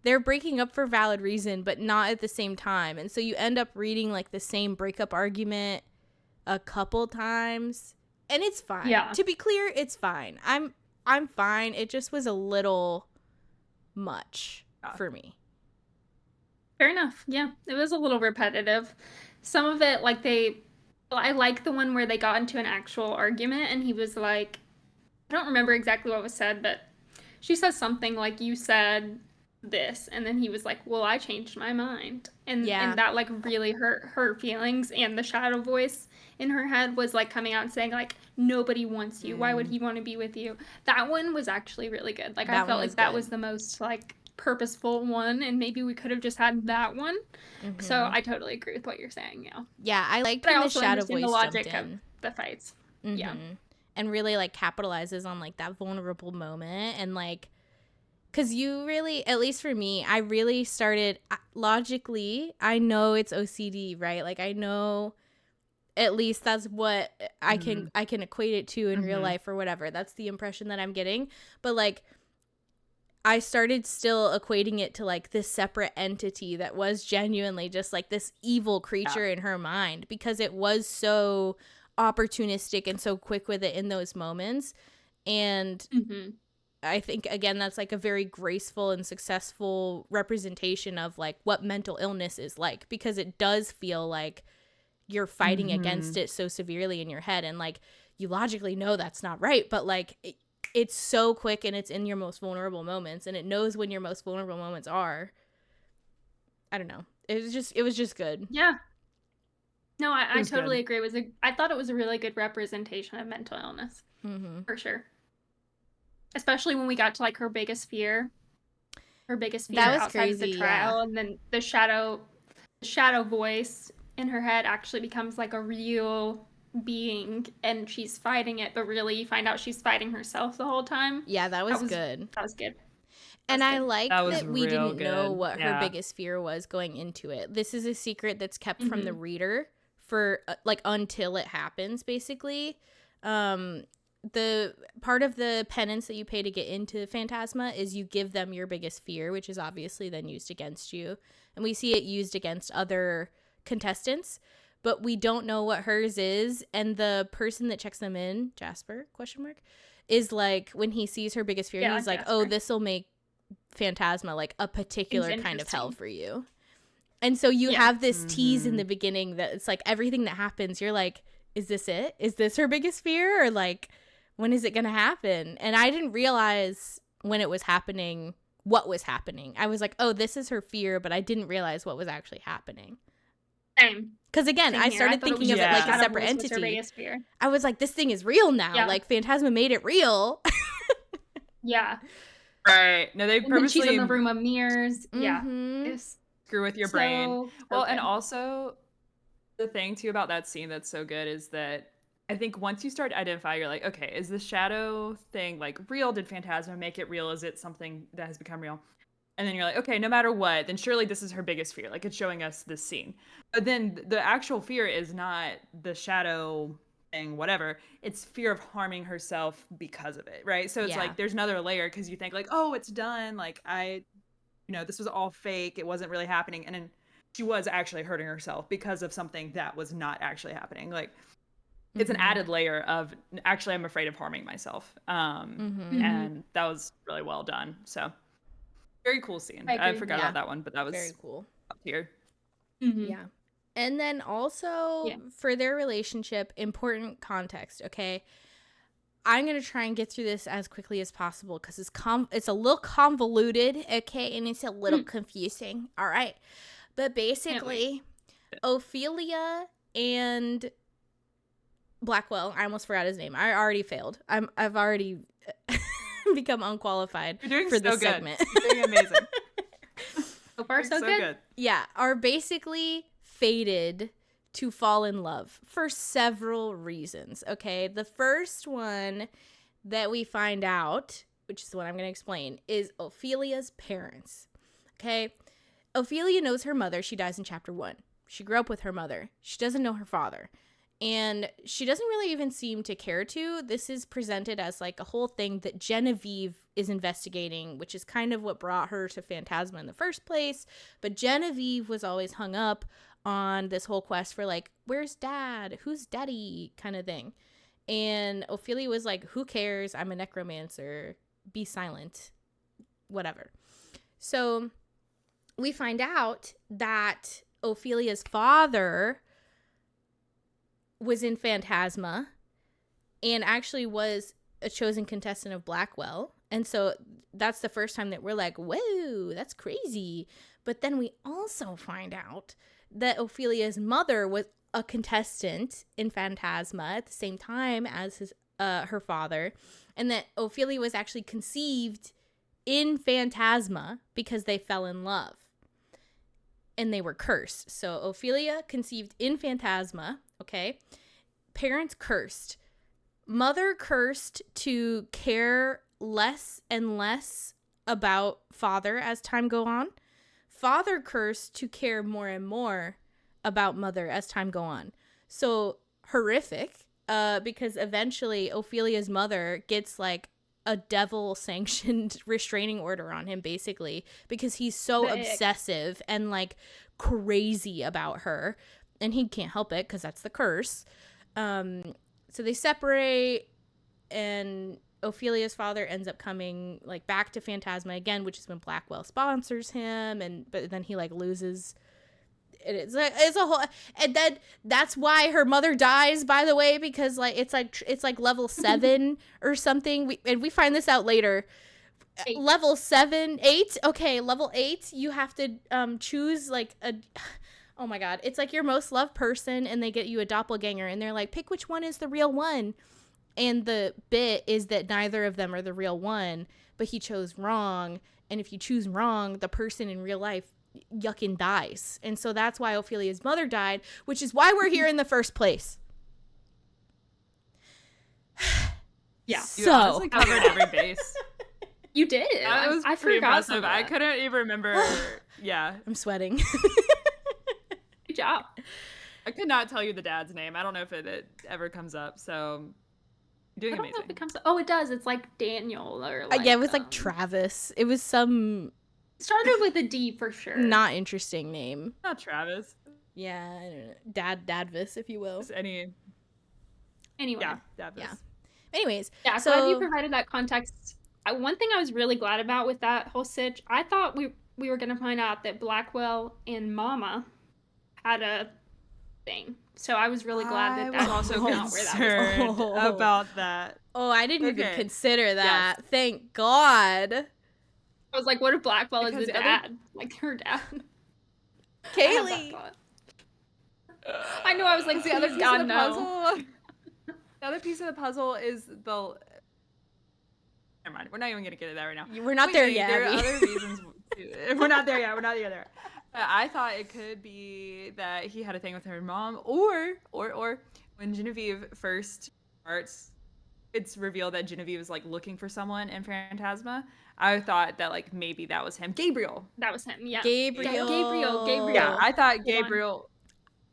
they're breaking up for valid reason, but not at the same time. And so you end up reading like the same breakup argument a couple times. And it's fine. Yeah. To be clear, it's fine. I'm fine. It just was a little much for me. Fair enough. Yeah, it was a little repetitive. Some of it, like I like the one where they got into an actual argument and he was like, I don't remember exactly what was said, but she says something like, you said this, and then he was like, well, I changed my mind. And that like really hurt her feelings, and the shadow voice in her head was like coming out and saying like, nobody wants you. Why would he want to be with you? That one was actually really good. Like I felt like that was the most like purposeful one, and maybe we could have just had that one. Mm-hmm. So I totally agree with what you're saying. Yeah, I liked but when I the also shadow understand voice the logic jumped of in. the fights. Mm-hmm. Yeah. And really like capitalizes on like that vulnerable moment, and like, because you really, at least for me, I really started logically, I know it's OCD, right? Like I know at least that's what I can equate it to in real life or whatever. That's the impression that I'm getting. But like I started still equating it to like this separate entity that was genuinely just like this evil creature in her mind, because it was so opportunistic and so quick with it in those moments. And I think, again, that's like a very graceful and successful representation of like what mental illness is like, because it does feel like you're fighting against it so severely in your head, and like you logically know that's not right, but like it's so quick and it's in your most vulnerable moments, and it knows when your most vulnerable moments are. I don't know. It was just good. Yeah. No, I totally good. agree. I thought it was a really good representation of mental illness, for sure. Especially when we got to like her biggest fear That was outside crazy, of the trial, and then the shadow voice in her head actually becomes like a real being, and she's fighting it, but really you find out she's fighting herself the whole time. Yeah, that was good. That was good. And I like That was that we real didn't know good. what her Yeah. biggest fear was going into it. This is a secret that's kept from the reader for like until it happens, basically. The part of the penance that you pay to get into Phantasma is you give them your biggest fear, which is obviously then used against you. And we see it used against other contestants, but we don't know what hers is. And the person that checks them in, Jasper, question mark, is like, when he sees her biggest fear, he's like, oh, this will make Phantasma like a particular kind of hell for you. And so you have this tease in the beginning that it's like everything that happens, you're like, is this it? Is this her biggest fear? Or like, when is it going to happen? And I didn't realize when it was happening what was happening. I was like, oh, this is her fear, but I didn't realize what was actually happening. Same. Because again, I started thinking of it like a separate entity. I was like, this thing is real now. Yeah. Like, Phantasma made it real. Yeah. Right. No, they purposely she's in the room of mirrors. Yeah. Screw with your brain. Well, good. and also the thing too about that scene that's so good is that I think once you start to identify, you're like, okay, is the shadow thing like real? Did Phantasma make it real? Is it something that has become real? And then you're like, okay, no matter what, then surely this is her biggest fear. Like, it's showing us this scene. But then the actual fear is not the shadow thing, whatever. It's fear of harming herself because of it, right? So it's like there's another layer, because you think like, oh, it's done. Like, this was all fake. It wasn't really happening. And then she was actually hurting herself because of something that was not actually happening. Like, it's an added layer of, actually, I'm afraid of harming myself. And that was really well done. So very cool scene. I forgot about that one, but that was very cool. Up here. Yeah. And then also for their relationship, important context, okay? I'm going to try and get through this as quickly as possible because it's a little convoluted, okay? And it's a little confusing, all right? But basically, Ophelia and Blackwell, I almost forgot his name. I already failed. I've already become unqualified for this segment. You're doing amazing. So far, so good. Yeah, are basically fated to fall in love for several reasons, okay? The first one that we find out, which is the one I'm going to explain, is Ophelia's parents, okay? Ophelia knows her mother. She dies in chapter 1. She grew up with her mother. She doesn't know her father. And she doesn't really even seem to care to. This is presented as like a whole thing that Genevieve is investigating, which is kind of what brought her to Phantasma in the first place. But Genevieve was always hung up on this whole quest for like, where's dad? Who's daddy? Kind of thing. And Ophelia was like, who cares? I'm a necromancer. Be silent. Whatever. So we find out that Ophelia's father was in Phantasma and actually was a chosen contestant of Blackwell. And so that's the first time that we're like, whoa, that's crazy. But then we also find out that Ophelia's mother was a contestant in Phantasma at the same time as her father, and that Ophelia was actually conceived in Phantasma because they fell in love and they were cursed. So Ophelia conceived in Phantasma. Okay. Parents cursed. Mother cursed to care less and less about father as time go on. Father cursed to care more and more about mother as time go on. So horrific, because eventually Ophelia's mother gets like a devil-sanctioned restraining order on him, basically, because he's so obsessive and like crazy about her. And he can't help it because that's the curse. So they separate, and Ophelia's father ends up coming like back to Phantasma again, which is when Blackwell sponsors him, but then he like loses. It's a whole, and then that's why her mother dies, by the way, because like it's like level 7 or something. We find this out later. 8. Level 7, 8. Okay, level 8. You have to choose like a. Oh my god, it's like your most loved person, and they get you a doppelganger, and they're like, pick which one is the real one. And the bit is that neither of them are the real one, but he chose wrong. And if you choose wrong, the person in real life yucking dies. And so that's why Ophelia's mother died, which is why we're here in the first place. Yeah. So You honestly covered every base. You did. That was I pretty forgot impressive. I couldn't even remember. Yeah. I'm sweating. Good job. I could not tell you the dad's name. I don't know if it ever comes up. So you're doing I don't amazing. know if it comes. Oh, it does. It's like Daniel or like. Yeah, it was like Travis. It was some started with a D for sure. not interesting name. Not Travis. Yeah, I don't know. Dadvis, if you will. Just any. Anyway. Yeah, Davis. Yeah. Anyways. Yeah, so glad you provided that context. One thing I was really glad about with that whole sitch, I thought we were going to find out that Blackwell and Mama had a thing. So I was really glad that I that was also not where that was. concerned about that. Oh, I didn't even Okay. consider that. Yes. Thank God. I was like, what if Blackwell is Because the the other- dad? Like her dad. I had that Kaylee. thought. I know, I was like, The other please piece God, of the no. puzzle. The other piece of the puzzle is the. Never mind. We're not even gonna get into that right now. We're not there Wait, yet. There are Abby. other reasons. We're not there yet. We're not there. I thought it could be that he had a thing with her mom, or when Genevieve first starts, it's revealed that Genevieve is like looking for someone in Phantasma. I thought that like maybe that was him, Gabriel. That was him, yeah. Gabriel. Yeah, Gabriel. Yeah, I thought Hold on. Gabriel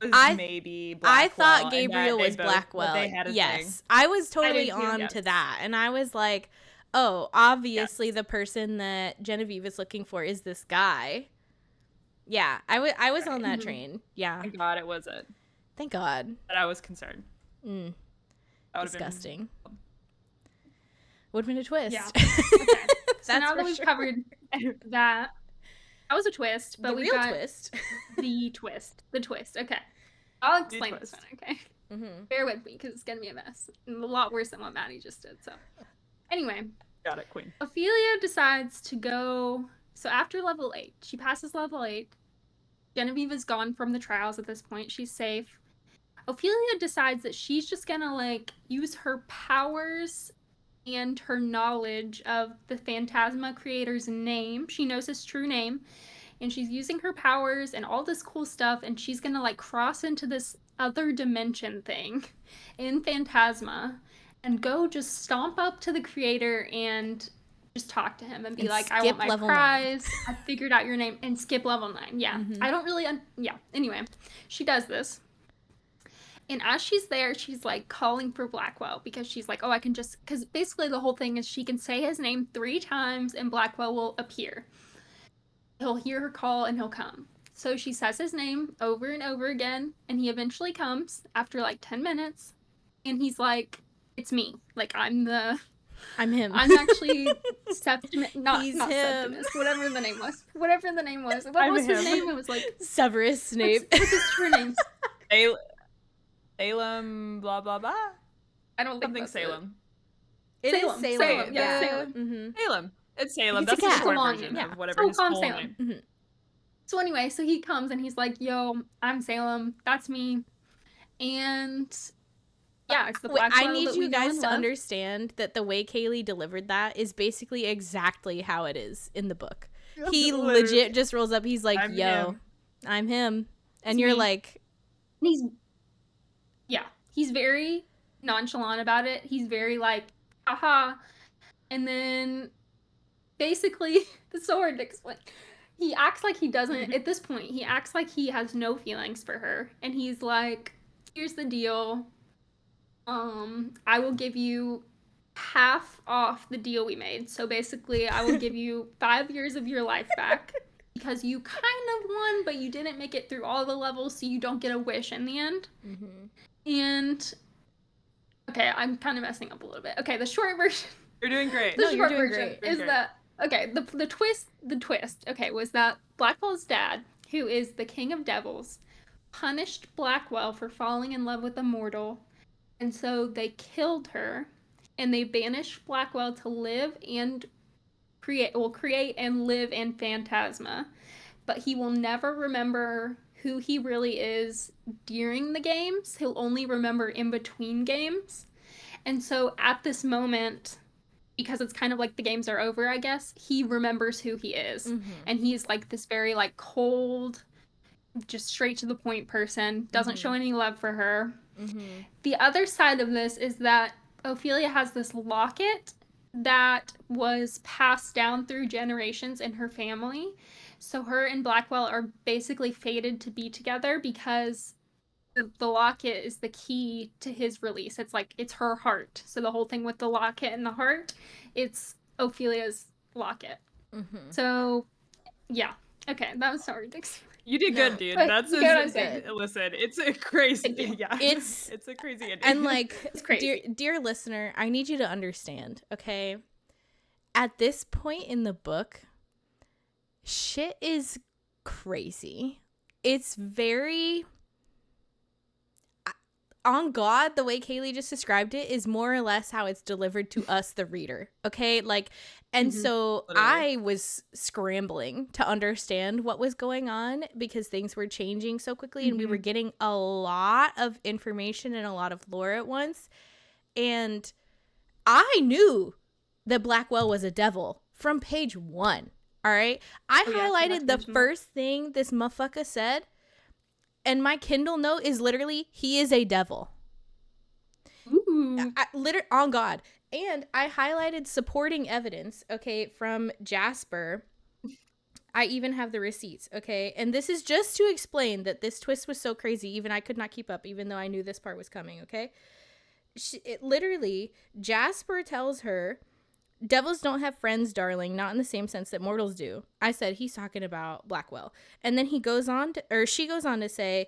was maybe Blackwell. I thought and Gabriel that they was both- Blackwell. They had a yes. thing. I was totally did too, on yes. to that. And I was like, oh, obviously the person that Genevieve is looking for is this guy. Yeah, I was on that Mhm. train. Yeah. Thank God it wasn't. Thank God. But I was concerned. Mm, That would've been- disgusting. Would have been a twist. Yeah. Okay. So That's now for that we've sure. covered that was a twist, but the we real got twist. the twist. The twist. Okay. I'll explain this twist. one, okay? Mm-hmm. Bear with me because it's going to be a mess. And a lot worse than what Maddie just did. So, anyway, Got it, Queen. Ophelia decides to go. So, after level 8, she passes level 8. Genevieve is gone from the trials at this point. She's safe. Ophelia decides that she's just going to, like, use her powers and her knowledge of the Phantasma creator's name. She knows his true name. And she's using her powers and all this cool stuff. And she's going to, like, cross into this other dimension thing in Phantasma and go just stomp up to the creator and just talk to him and be And like, I skip want my level 9. prize. I figured out your name, and skip level 9. Yeah. Mhm. I don't really, yeah. Anyway, she does this. And as she's there, she's like calling for Blackwell because she's like, oh, I can just, because basically the whole thing is she can say his name 3 times and Blackwell will appear. He'll hear her call and he'll come. So she says his name over and over again, and he eventually comes after like 10 minutes. And he's like, it's me. Like, I'm him. I'm actually Septimus, not He's him. Septimus, whatever the name was. Whatever the name was. What I'm was his him. name? It was like, Severus Snape. what's his true name? Salem, blah blah blah. I don't think Something that's Salem. It is Salem. Salem. Salem. Yeah. Yeah, Salem. Mm-hmm. Salem. It's Salem. It's a That's the cat. short Long version name, of yeah. whatever So his call him full Salem. name. Mm-hmm. So anyway, so he comes and he's like, yo, I'm Salem. That's me. And yeah, it's the Wait, Blackwell I need that you we know guys and to love. understand that the way Kaylee delivered that is basically exactly how it is in the book. He Literally. legit just rolls up. He's like, I'm yo, him. I'm him. And It's you're me. like, And he's very nonchalant about it. He's very like, haha. And then basically, it's so hard to explain. He acts like he doesn't, at this point, he acts like he has no feelings for her. And he's like, here's the deal. I will give you half off the deal we made. So basically, I will give you 5 years of your life back. Because you kind of won, but you didn't make it through all the levels, so you don't get a wish in the end. mm-hmm. And Okay, I'm kind of messing up a little bit. Okay, the short version. You're doing great. The No, you're short doing version great. is that okay. The twist. Okay, was that Blackwell's dad, who is the king of devils, punished Blackwell for falling in love with a mortal, and so they killed her, and they banished Blackwell to live and create and live in Phantasma, but he will never remember who he really is during the games. He'll only remember in between games. And so at this moment, because it's kind of like the games are over, I guess, he remembers who he is. Mm-hmm. And he's like this very like cold, just straight to the point person, doesn't show any love for her. Mm-hmm. The other side of this is that Ophelia has this locket that was passed down through generations in her family. So her and Blackwell are basically fated to be together because the locket is the key to his release. It's like it's her heart. So the whole thing with the locket and the heart, it's Ophelia's locket. Mm-hmm. So yeah. Okay, that was so ridiculous. You did good, dude. That's you get what I'm saying. listen, it's a crazy, Thank you. yeah. It's a crazy ending. and like It's crazy. dear listener, I need you to understand, okay? At this point in the book, shit is crazy. It's very on God, the way Kaylee just described it is more or less how it's delivered to us, the reader. Okay. Like, and so Literally. I was scrambling to understand what was going on because things were changing so quickly and we were getting a lot of information and a lot of lore at once. And I knew that Blackwell was a devil from page 1. All right. I highlighted the first thing this motherfucker said. And my Kindle note is literally, he is a devil. Ooh. On God. And I highlighted supporting evidence, okay, from Jasper. I even have the receipts, okay? And this is just to explain that this twist was so crazy, even I could not keep up, even though I knew this part was coming, okay? Literally, Jasper tells her, devils don't have friends, darling, not in the same sense that mortals do. I said, he's talking about Blackwell. And then she goes on to say,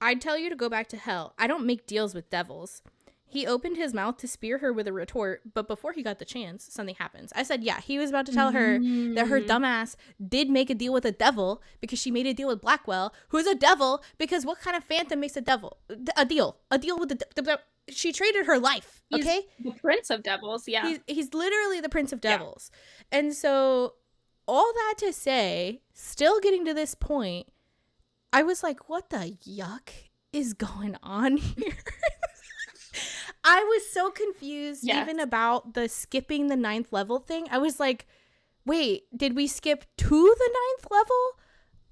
I'd tell you to go back to hell. I don't make deals with devils. He opened his mouth to spear her with a retort, but before he got the chance, something happens. I said, yeah, he was about to tell her that her dumbass did make a deal with a devil because she made a deal with Blackwell, who is a devil because what kind of phantom makes a devil? A deal with the she traded her life, okay? He's the prince of devils, yeah. He's literally the prince of devils. Yeah. And so all that to say, still getting to this point, I was like, what the yuck is going on here? I was so confused even about the skipping the 9th level thing. I was like, wait, did we skip to the 9th level?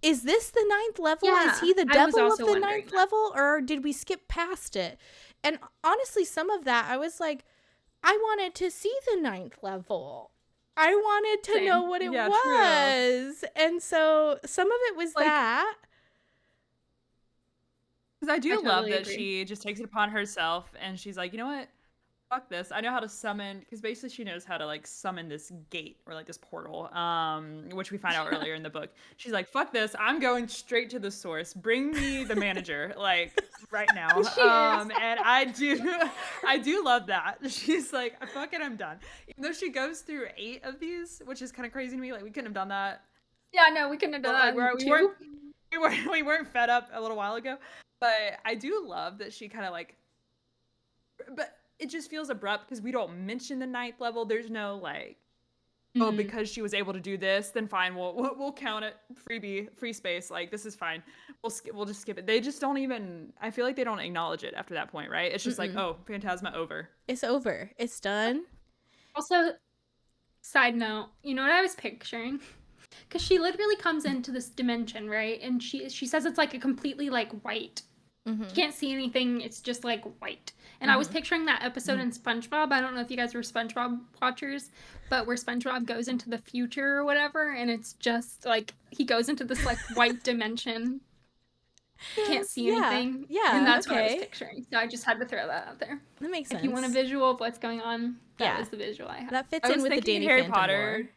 Is this the 9th level? Yeah, is he the devil of the 9th level? Or did we skip past it? And honestly, some of that, I was like, I wanted to see the 9th level. I wanted to know what it was. True. And so some of it was like, that. Because I do love that she just takes it upon herself and she's like, you know what? Fuck this. I know how to summon, because basically she knows how to like summon this gate or like this portal, which we find out earlier in the book. She's like, fuck this. I'm going straight to the source. Bring me the manager, like right now. And I do love that. She's like, fuck it, I'm done. Even though she goes through 8 of these, which is kind of crazy to me. Like we couldn't have done that. Yeah, no, we couldn't have done that. We weren't fed up a little while ago. But I do love that she kind of like, but it just feels abrupt because we don't mention the 9th level. There's no like, oh, because she was able to do this, then fine, we'll count it free space. Like this is fine. We'll just skip it. They just don't even. I feel like they don't acknowledge it after that point, right? It's just like, oh, Phantasma over. It's over. It's done. Also, side note, you know what I was picturing? Because she literally comes into this dimension, right? And she says it's like a completely like white. You can't see anything. It's just like white. And I was picturing that episode in SpongeBob. I don't know if you guys were SpongeBob watchers, but where SpongeBob goes into the future or whatever, and it's just like he goes into this like white dimension. Can't see anything. Yeah. And that's what I was picturing. So I just had to throw that out there. That makes sense. If you want a visual of what's going on, that was the visual I had. That fits in with the Danny Harry Phantom Potter. lore.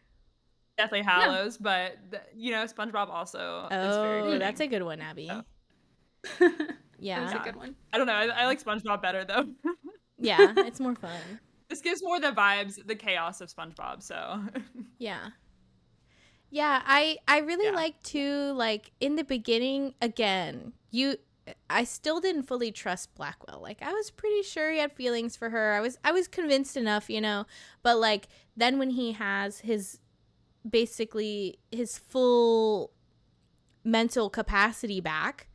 Definitely Hallows, but SpongeBob also is very fitting. That's a good one, Abby. Yeah, yeah, that's a good one. I don't know. I like SpongeBob better though. Yeah, it's more fun. This gives more the vibes, the chaos of SpongeBob, so. Yeah. Yeah, I really Yeah. like to, like, in the beginning, again, I still didn't fully trust Blackwell. Like, I was pretty sure he had feelings for her. I was convinced enough, but like then when he has his basically his full mental capacity back,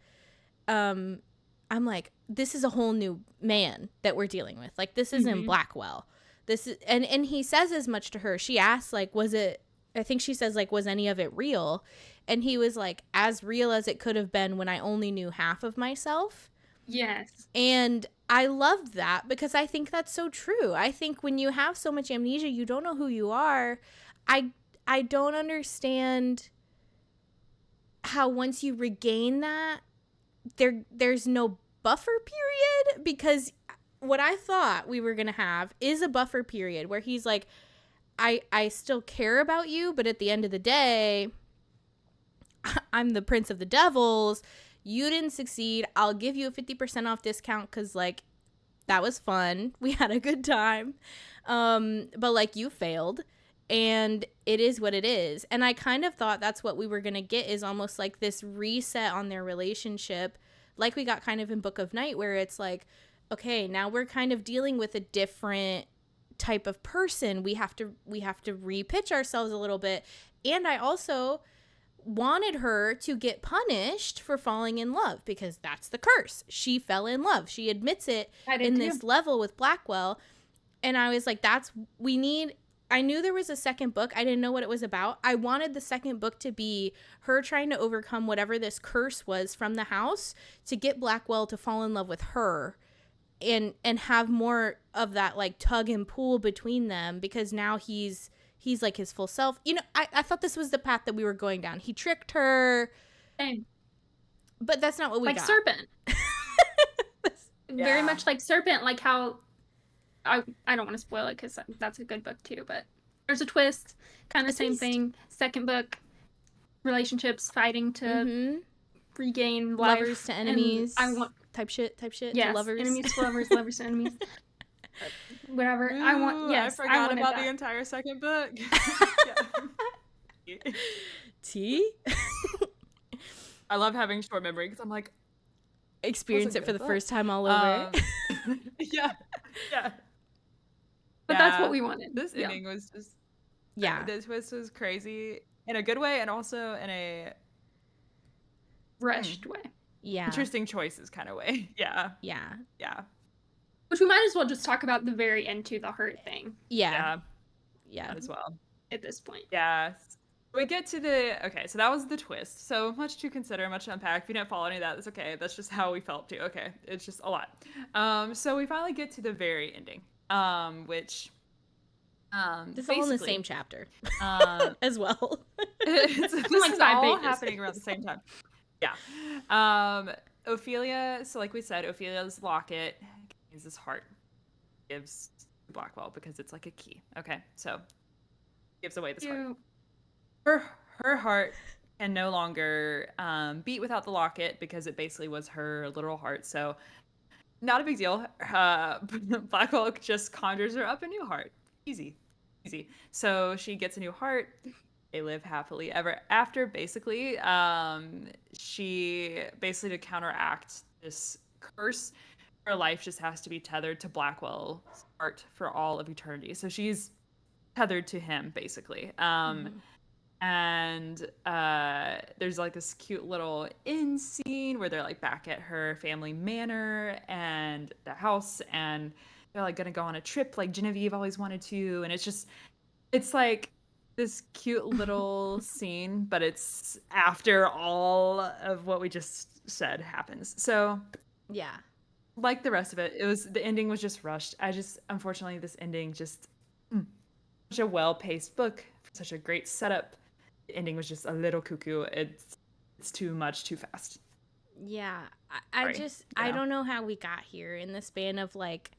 um I'm like, this is a whole new man that we're dealing with. Like, this isn't Mhm. Blackwell. This is, and he says as much to her. She asks, like, was it, I think she says, like, was any of it real? And he was like, as real as it could have been when I only knew half of myself. Yes. And I loved that because I think that's so true. I think when you have so much amnesia, you don't know who you are. I don't understand how once you regain that, there's no buffer period, because what I thought we were going to have is a buffer period where he's like, I still care about you, but at the end of the day, I'm the prince of the devils. You didn't succeed. I'll give you a 50% off discount cuz like that was fun. We had a good time. But like, you failed, and it is what it is. And I kind of thought that's what we were going to get, is almost like this reset on their relationship, like we got kind of in Book of Night, where it's like, okay, now we're kind of dealing with a different type of person. We have to repitch ourselves a little bit. And I also wanted her to get punished for falling in love, because that's the curse. She fell in love. She admits it I did in too. this level with Blackwell. And I was like, I knew there was a second book. I didn't know what it was about. I wanted the second book to be her trying to overcome whatever this curse was from the house to get Blackwell to fall in love with her, and have more of that like tug and pull between them, because now he's like his full self. I thought this was the path that we were going down. He tricked her, Same. but that's not what we Like got. Serpent. Very Yeah. much like Serpent, like how I don't want to spoil it because that's a good book too, but there's a twist, kind of same twist. thing. Second book, relationships fighting to regain life. Lovers to enemies. And I want type shit yes, to lovers. enemies to lovers, lovers to enemies. Whatever. Ooh, I want yes, I forgot wanted about that. the entire second book. Yeah. T? I love having short memory because I'm like, Experience it for the first time all over. yeah. But that's what we wanted. This Yeah. ending was just, Yeah. the twist was crazy in a good way and also in a Rushed way. Yeah. interesting choices kind of way. Yeah. Which we might as well just talk about the very end to the hurt thing Yeah. That as well. at this point. Yeah. We get to okay, so that was the twist. So much to consider, much to unpack. If you didn't follow any of that, that's okay. That's just how we felt too. Okay, it's just a lot. So we finally get to the very ending, which This is all in the same chapter as well. this like is 5 all pages. happening around the same time. Yeah. Ophelia, so like we said, Ophelia's locket is this heart. Gives to Blackwell because it's like a key. Okay, so gives away this heart. Her heart can no longer beat without the locket because it basically was her literal heart. So not a big deal. Blackwell just conjures her up a new heart. Easy. So she gets a new heart. They live happily ever after, basically. She basically, to counteract this curse, her life just has to be tethered to Blackwell's heart for all of eternity. So she's tethered to him, basically. And there's like this cute little inn scene where they're like back at her family manor and the house, and they're like gonna go on a trip like Genevieve always wanted to, and it's like this cute little scene, but it's after all of what we just said happens. So Yeah. like the rest of it, the ending was just rushed. Unfortunately, this ending just such a well-paced book, such a great setup. The ending was just a little cuckoo. It's too much, too fast. Yeah. I don't know how we got here in the span of like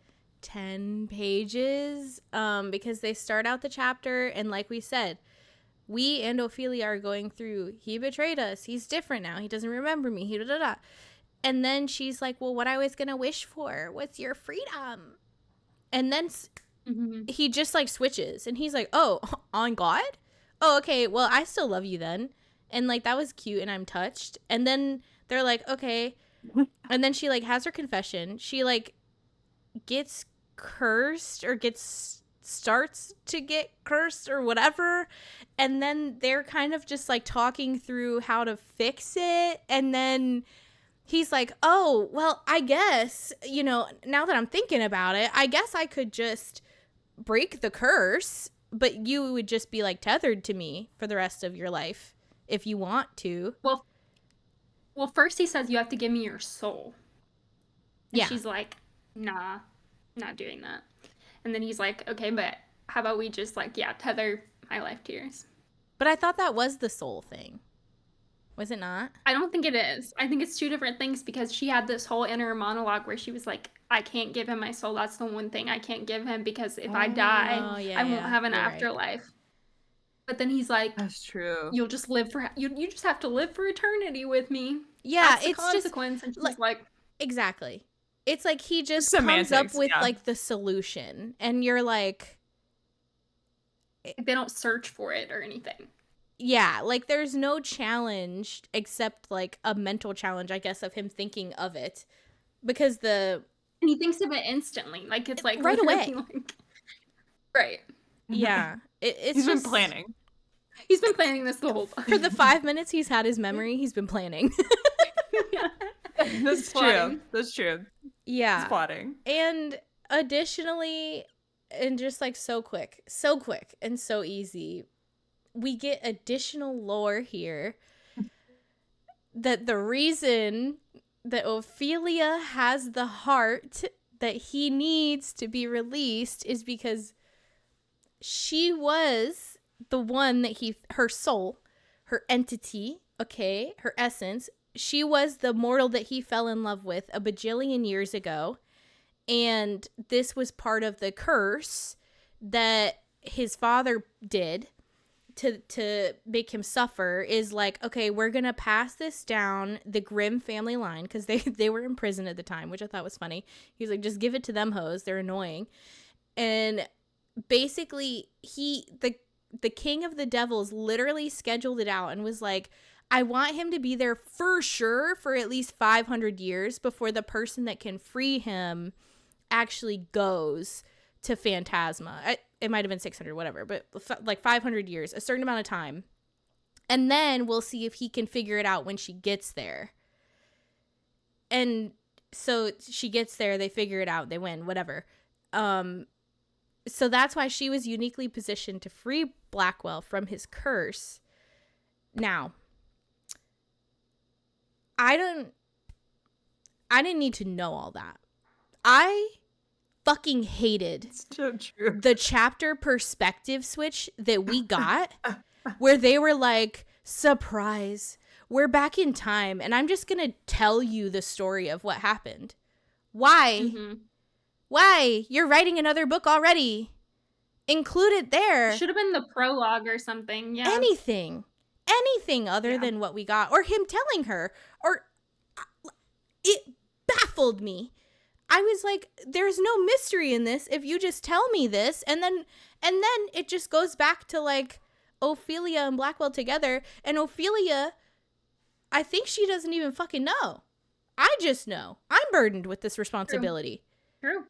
10 pages, because they start out the chapter, and like we said, we and Ophelia are going through, he betrayed us, he's different now, he doesn't remember me, and then she's like, well, what I was gonna wish for was your freedom. And then Mm-hmm. he just like switches and he's like, oh, on God? Oh, okay, well, I still love you then. And like that was cute and I'm touched. And then they're like, okay. And then she like has her confession. She like gets cursed or starts to get cursed or whatever. And then they're kind of just like talking through how to fix it. And then he's like, oh, well, I guess, you know, now that I'm thinking about it, I guess I could just break the curse, but you would just be like tethered to me for the rest of your life if you want to. Well, first he says you have to give me your soul. And Yeah. she's like, nah, not doing that. And then he's like, okay, but how about we just like, yeah, tether my life to yours? But I thought that was the soul thing. Was it not? I don't think it is. I think it's two different things because she had this whole inner monologue where she was like, I can't give him my soul. That's the one thing I can't give him because if I die, yeah, I won't have an you're right. afterlife. But then he's like, That's true. you'll just live for, you just have to live for eternity with me. Yeah, That's the it's consequence. And she's like, exactly. It's like he just Semantics, comes up with yeah. like the solution and you're like, they don't search for it or anything. yeah, like there's no challenge except like a mental challenge, I guess, of him thinking of it because And he thinks of it instantly. Like it's like right away. like, right. Yeah. It's He's just been planning. He's been planning this the whole time. for the 5 minutes he's had his memory, he's been planning. Yeah. That's plotting. true. That's true. Yeah. He's plotting. And additionally, and just like so quick and so easy, we get additional lore here that the reason that Ophelia has the heart that he needs to be released is because she was the one that her soul, her entity, okay, her essence, she was the mortal that he fell in love with a bajillion years ago. And this was part of the curse that his father did to make him suffer, is like, okay, we're going to pass this down the Grimm family line, because they were in prison at the time, which I thought was funny. He's like, just give it to them hoes. They're annoying. And basically, the king of the devils literally scheduled it out and was like, I want him to be there for sure for at least 500 years before the person that can free him actually goes to Phantasma. It might have been 600, whatever, but like 500 years, a certain amount of time. And then we'll see if he can figure it out when she gets there. And so she gets there, they figure it out, they win, whatever. So that's why she was uniquely positioned to free Blackwell from his curse. Now, I didn't need to know all that. I fucking hated So true. the chapter perspective switch that we got where they were like, surprise, we're back in time and I'm just gonna tell you the story of what happened. Why? Mm-hmm. Why? You're writing another book already. Include it there. Should have been the prologue or something. Yeah. Anything other than what we got, or him telling her, or it baffled me. I was like, there's no mystery in this if you just tell me this. And then it just goes back to like Ophelia and Blackwell together, and Ophelia, I think she doesn't even fucking know. I just know. I'm burdened with this responsibility. True.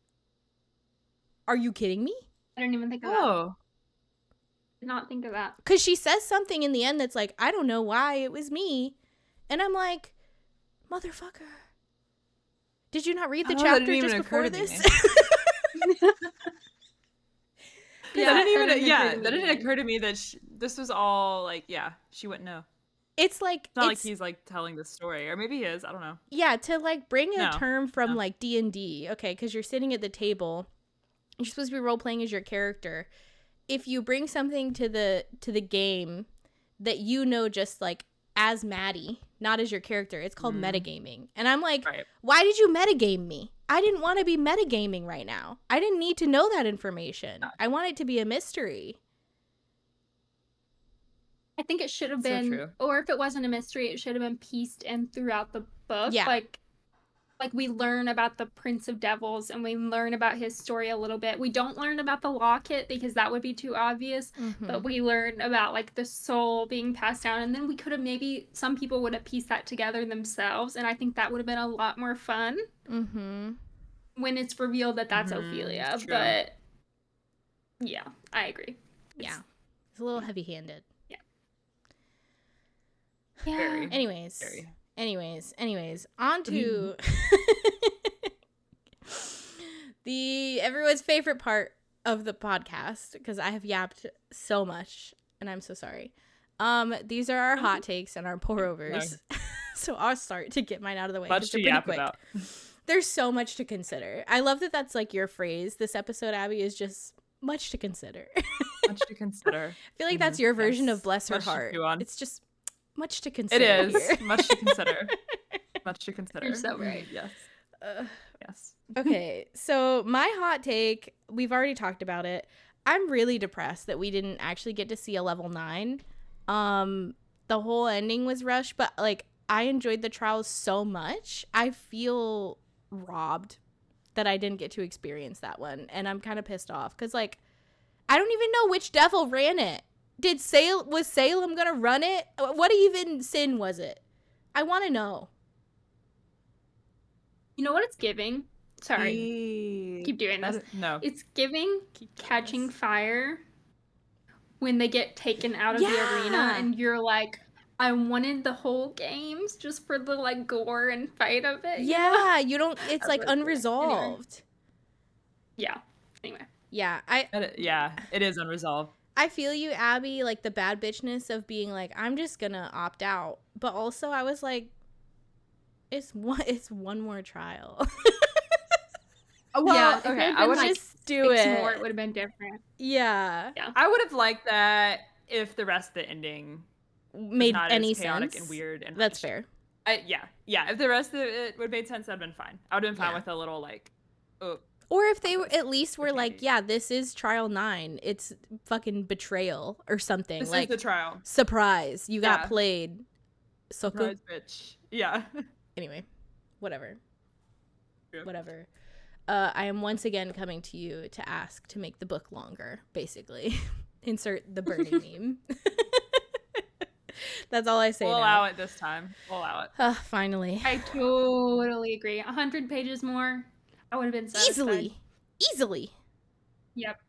Are you kidding me? I didn't even think of that. Oh. Did not think of that. Because she says something in the end that's like, I don't know why it was me. And I'm like, motherfucker. Did you not read the chapter just before this? That didn't occur to me that this was all like, yeah, she wouldn't know. It's like, It's not like he's like telling the story, or maybe he is. I don't know. Yeah, to like bring a No, term from no. like D&D, okay, because you're sitting at the table, you're supposed to be role playing as your character. If you bring something to the game that you know just like as Maddie, not as your character, it's called metagaming. And I'm like, Right. why did you metagame me? I didn't want to be metagaming right now. I didn't need to know that information. I want it to be a mystery. I think it should have So been, true. or if it wasn't a mystery, it should have been pieced in throughout the book. Yeah. Like, like we learn about the Prince of Devils and we learn about his story a little bit. We don't learn about the locket because that would be too obvious, but we learn about like the soul being passed down, and then we could have maybe some people would have pieced that together themselves, and I think that would have been a lot more fun when it's revealed that that's Ophelia. True. But yeah, I agree. Yeah, it's a little heavy-handed. Yeah. Very. Anyways, on to the everyone's favorite part of the podcast, because I have yapped so much and I'm so sorry. These are our hot takes and our pour-overs. So I'll start to get mine out of the way. Much to yap about. There's so much to consider. I love that that's like your phrase. This episode, Abby, is just much to consider. Much to consider. I feel like that's your version of bless her Much to heart. chew on. It's just much to consider. It is. here. Much to consider. Much to consider. You're so right. Yes. Yes. Okay, so my hot take, we've already talked about it. I'm really depressed that we didn't actually get to see a level 9. The whole ending was rushed, but like I enjoyed the trials so much. I feel robbed that I didn't get to experience that one, and I'm kind of pissed off because like I don't even know which devil ran it. Was Salem gonna run it? What even sin was it? I want to know. You know what it's giving? Sorry. Keep doing this. No. It's giving Catching Fire when they get taken out of the arena and you're like, I wanted the whole games just for the like gore and fight of it. Yeah, you don't, it's like unresolved. Yeah. Anyway. Yeah, it is unresolved. I feel you, Abby, like the bad bitchness of being like, I'm just gonna opt out. But also I was like, it's one more trial. Well, yeah, okay. I would just do it. More, it would have been different. Yeah. I would have liked that if the rest of the ending made not any as chaotic sense. And weird. And that's fair. Yeah. If the rest of it would have made sense, I'd been fine. I would have been fine with a little like, or if they were at least were like, yeah, this is trial 9. It's fucking betrayal or something. This like is the trial. Surprise, you got played. Surprise, bitch. Yeah. Anyway, whatever. Yeah. Whatever. I am once again coming to you to ask to make the book longer, basically. Insert the burning meme. That's all I say We'll now. allow it this time. We'll allow it. Finally. I totally agree. 100 pages more, I would have been satisfied. Easily. Yep.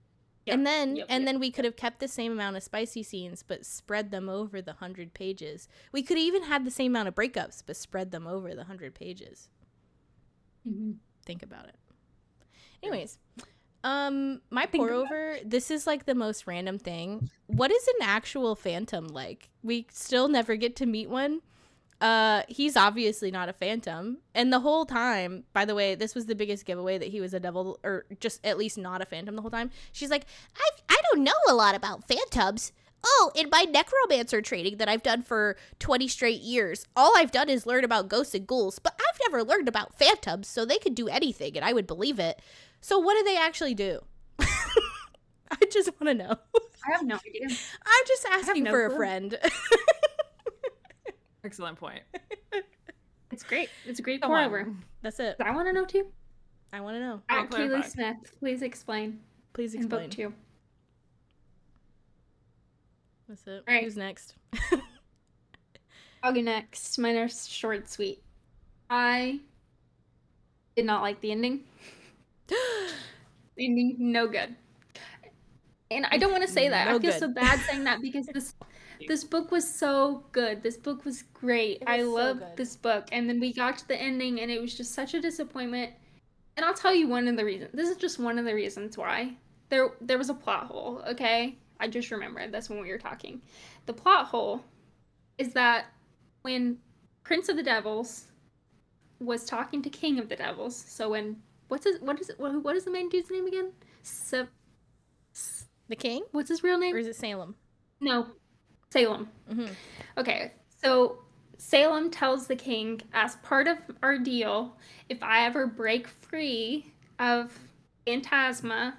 And then we could have kept the same amount of spicy scenes, but spread them over the 100 pages. We could have even had the same amount of breakups, but spread them over the 100 pages. Mm-hmm. Think about it. Anyways, my pour over, this is like the most random thing. What is an actual phantom like? We still never get to meet one. He's obviously not a phantom. And the whole time, by the way, this was the biggest giveaway that he was a devil, or just at least not a phantom the whole time. She's like, I don't know a lot about phantoms. Oh, in my necromancer training that I've done for 20 straight years, all I've done is learn about ghosts and ghouls, but I've never learned about phantoms, so they could do anything, and I would believe it. So what do they actually do? I just want to know. I have no idea. I'm just asking for a friend. Excellent point. It's great. It's a great pour over. That's it. I want to know too. I want to know. At Kaylee Smith, please explain. Please explain. In book 2. That's it. All right. Who's next? I'll go next. Mine are short, sweet. I did not like the ending. The ending, no good. And I don't want to say that. I feel so bad saying that because this book was so good. This book was great. I loved this book. And then we got to the ending and it was just such a disappointment. And I'll tell you one of the reasons. This is just one of the reasons why. There was a plot hole, okay? I just remembered this when we were talking. The plot hole is that when Prince of the Devils was talking to King of the Devils, so when what is the main dude's name again? The king? What's his real name? Or is it Salem? No, Salem. Mm-hmm. Okay, so Salem tells the king, as part of our deal, if I ever break free of Phantasma,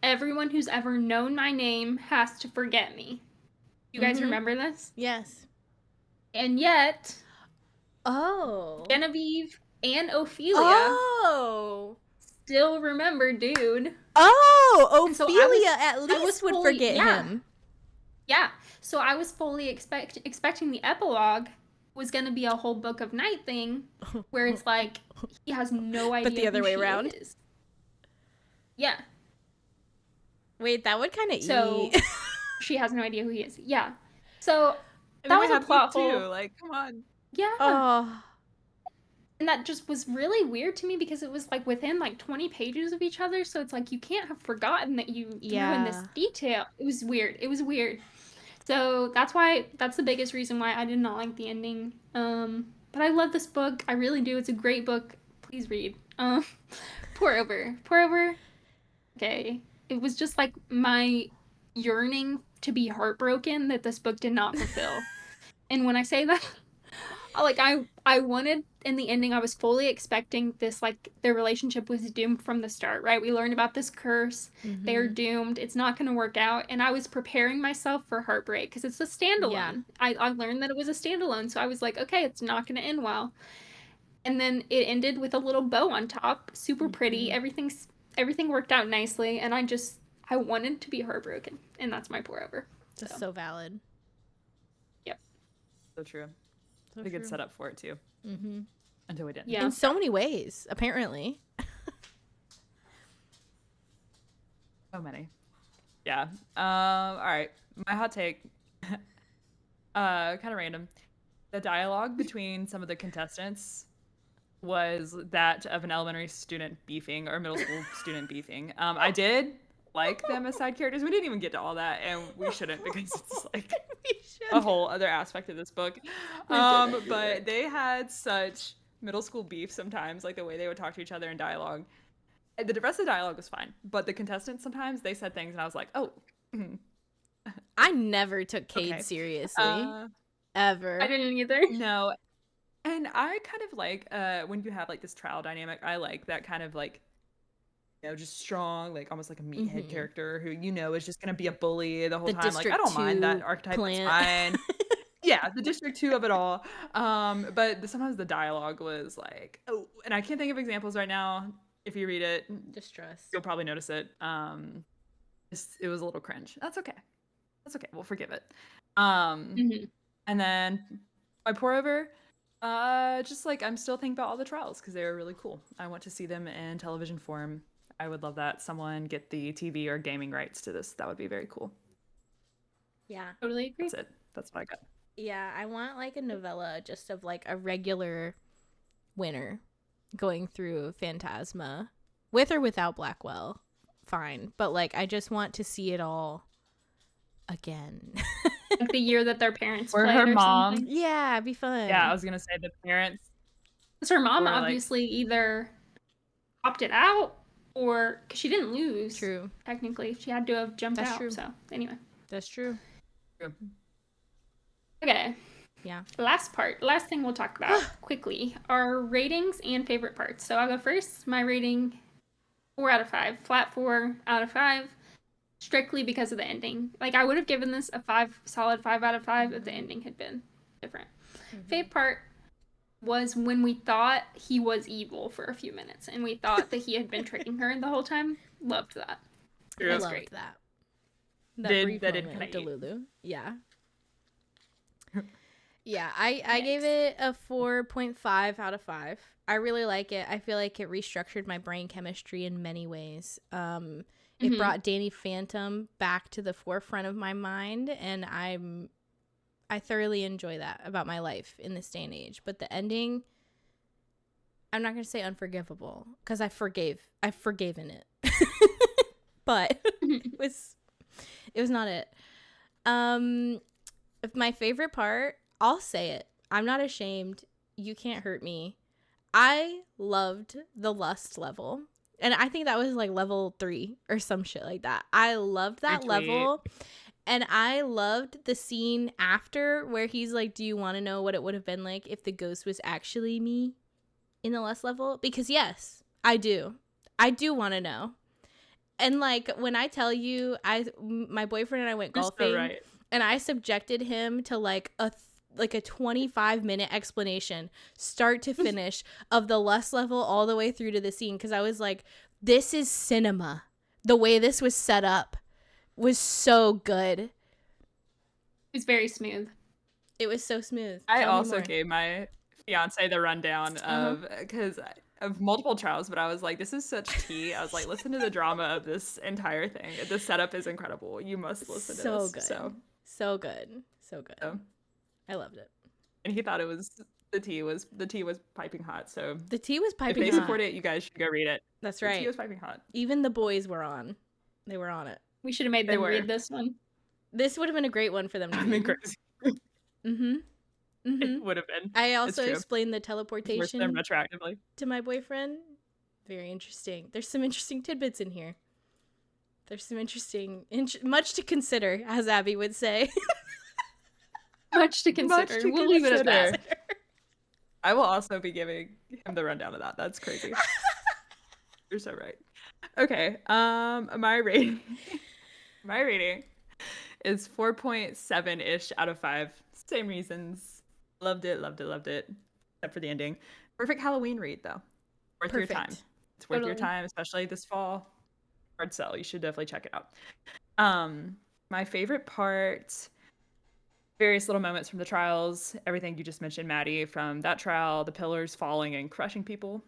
everyone who's ever known my name has to forget me. You guys remember this? Yes. And yet, Oh, Genevieve and Ophelia Oh. still remember dude. Oh, And so Ophelia at I was least would fully, forget yeah, him. yeah. So I was fully expecting the epilogue was going to be a whole Book of Night thing where it's like he has no But the idea other who way she around. is. Yeah. Wait, that would kind of So eat. she has no idea who he is. Yeah. So And that then we was a have Luke plot too. hole. Like, come on. Yeah. Oh. And that just was really weird to me because it was like within like 20 pages of each other. So it's like you can't have forgotten that you threw in this Yeah. detail. It was weird. It was weird. So that's the biggest reason why I did not like the ending. But I love this book. I really do. It's a great book. Please read. Pour over. Pour over. Okay. It was just like my yearning to be heartbroken that this book did not fulfill. And when I say that, I wanted in the ending I was fully expecting this, like their relationship was doomed from the start, right? We learned about this curse. They're doomed. It's not going to work out. And I was preparing myself for heartbreak because it's a Yeah. standalone. I learned that it was a standalone, so I was like, okay, it's not going to end well. And then it ended with a little bow on top, super pretty. Everything worked out nicely, and I wanted to be heartbroken, and that's my pour over. That's so valid. Yep. So true. So We could true. set up for it too. Until we didn't. Yeah. In so many ways, apparently. So many. Yeah. All right. My hot take. Kind of random. The dialogue between some of the contestants was that of an elementary student beefing or middle school student beefing. I did like them as side characters. We didn't even get to all that, and we shouldn't because it's like a whole other aspect of this book. But they had such middle school beef sometimes, like the way they would talk to each other in dialogue. And the rest of the dialogue was fine, but the contestants sometimes they said things, and I was like, oh. I never took Cade Okay. seriously. Ever. I didn't either. No. And I kind of like when you have like this trial dynamic, I like that kind of like, just strong, like almost like a meathead character who is just gonna be a bully the whole The time. Like I District don't mind that 2 archetype. It's plant. fine. Yeah, the District 2 of it all. But sometimes the dialogue was like, oh, and I can't think of examples right now. If you read it, Distress. you'll probably notice it. It was a little cringe. That's okay. That's okay. We'll forgive it. And then my pour over, just like I'm still thinking about all the trials because they were really cool. I want to see them in television form. I would love that someone get the TV or gaming rights to this. That would be very cool. Yeah. Totally agree. That's it. That's what I got. Yeah, I want like a novella just of like a regular winner going through Phantasma with or without Blackwell. Fine. But like I just want to see it all again. Like the year that their parents Or played her or mom. something. Yeah, it'd be fun. Yeah, I was gonna say the parents. Because her mom Or, like- obviously either opted out or because she didn't lose. True. Technically, she had to have jumped That's out. true. So anyway, That's true. okay. Yeah. Last thing we'll talk about quickly are ratings and favorite parts. So I'll go first. My rating, 4 out of 5, flat 4 out of 5, strictly because of the ending. Like I would have given this a solid 5 out of 5 if the ending had been different. Favorite part was when we thought he was evil for a few minutes and we thought that he had been tricking her the whole time. Loved that. I True. loved great. that. Did Brief kinda moment, eat. Delulu. Yeah. Yeah, I gave it a 4.5 out of 5. I really like it. I feel like it restructured my brain chemistry in many ways. It brought Danny Phantom back to the forefront of my mind, and I thoroughly enjoy that about my life in this day and age. But the ending, I'm not going to say unforgivable because I've forgiven it. But it was not it. My favorite part, I'll say it. I'm not ashamed. You can't hurt me. I loved the lust level. And I think that was like level 3 or some shit like that. I loved that level. And I loved the scene after where he's like, do you want to know what it would have been like if the ghost was actually me in the lust level? Because yes, I do. I do want to know. And like when I tell you, my boyfriend and I went You're golfing. so right. And I subjected him to like like a 25-minute explanation, start to finish, of the lust level all the way through to the scene, because I was like, this is cinema. The way this was set up was so good. It's very smooth. It was so smooth. I Tell me also more. gave my fiance the rundown of multiple trials, but I was like, this is such tea. I was like, listen to the drama of this entire thing. The setup is incredible. You must listen to So this. good. So good. so- I loved it. and he thought it was the tea was piping hot. So The tea was if piping they hot. support it, you guys should go read it. That's The right. tea was piping hot. Even the boys were on. They were on it. We should have made They them were. read this one. This would have been a great one for them to I mean, read. crazy. Mm-hmm. Mm-hmm. It would have been. I also true. explained the Worse than teleportation retroactively. to my boyfriend. Very interesting. There's some interesting tidbits in here. There's some interesting, much to consider, as Abby would say. Much to consider. We'll leave it at that. I will also be giving him the rundown of that. That's crazy. You're so right. Okay. My rating. My rating is 4.7-ish out of 5. Same reasons. Loved it. Except for the ending. Perfect Halloween read though. Worth your time. It's worth your Totally. time, especially this fall. Hard sell. You should definitely check it out. My favorite part, various little moments from the trials, everything you just mentioned, Maddie, from that trial, the pillars falling and crushing people.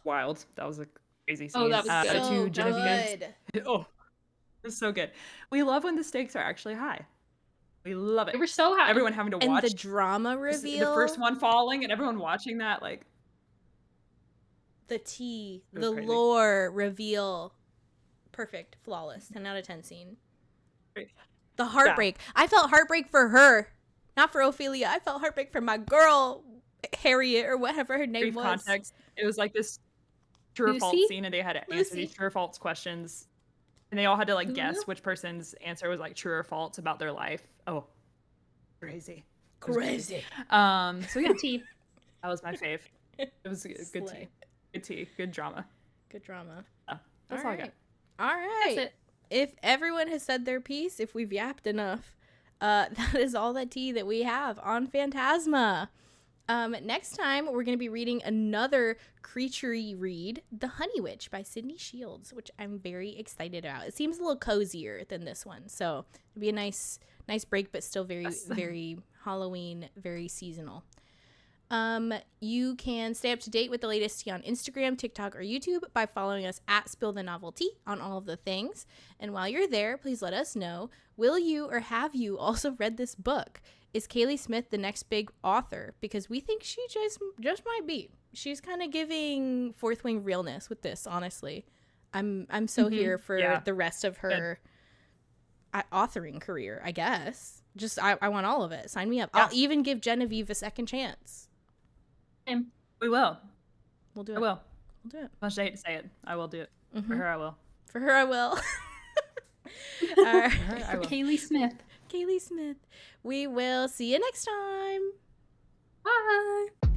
Wild. That was a crazy scene. Oh, that was good. The two Genevieves. Oh, it was so good. We love when the stakes are actually high. We love it. They were so high. Everyone having to And watch the drama reveal. the first one falling and everyone watching that, like, The tea. It was The crazy. lore reveal. Perfect. Flawless. 10 out of 10 scene. Great. The heartbreak. I felt heartbreak for her. Not for Ophelia. I felt heartbreak for my girl, Harriet, or whatever her name brief was. context. It was like this true or false Lucy? scene, and they had to answer Lucy. these true or false questions, and they all had to like guess Mhm. which person's answer was like true or false about their life. Oh, crazy. It was Crazy. So yeah, Tea. that was my fave. It was good Slay. tea. Good tea. Good drama. Good drama. That's all I got. All right. That's it. If everyone has said their piece, if we've yapped enough, that is all that tea that we have on Phantasma. Next time, we're going to be reading another creature-y read, The Honey Witch by Sydney Shields, which I'm very excited about. It seems a little cozier than this one, so it'll be a nice break, but still very, Yes. very Halloween, very seasonal. You can stay up to date with the latest tea on Instagram, TikTok, or YouTube by following us at Spill the Novelty on all of the things. And while you're there, please let us know, will you or have you also read this book? Is Kaylee Smith the next big author? Because we think she just might be. She's kind of giving Fourth Wing realness with this, honestly. I'm so here for the rest of her authoring career, I guess. Just I want all of it. Sign me up. Yeah. I'll even give Genevieve a second chance. We will. We'll do it. I will. We'll do it. Much I hate to say it. I will do it. Mhm. For her, I will. For her, I will. All right. For her, I will. Kaylee Smith. Kaylee Smith. We will see you next time. Bye.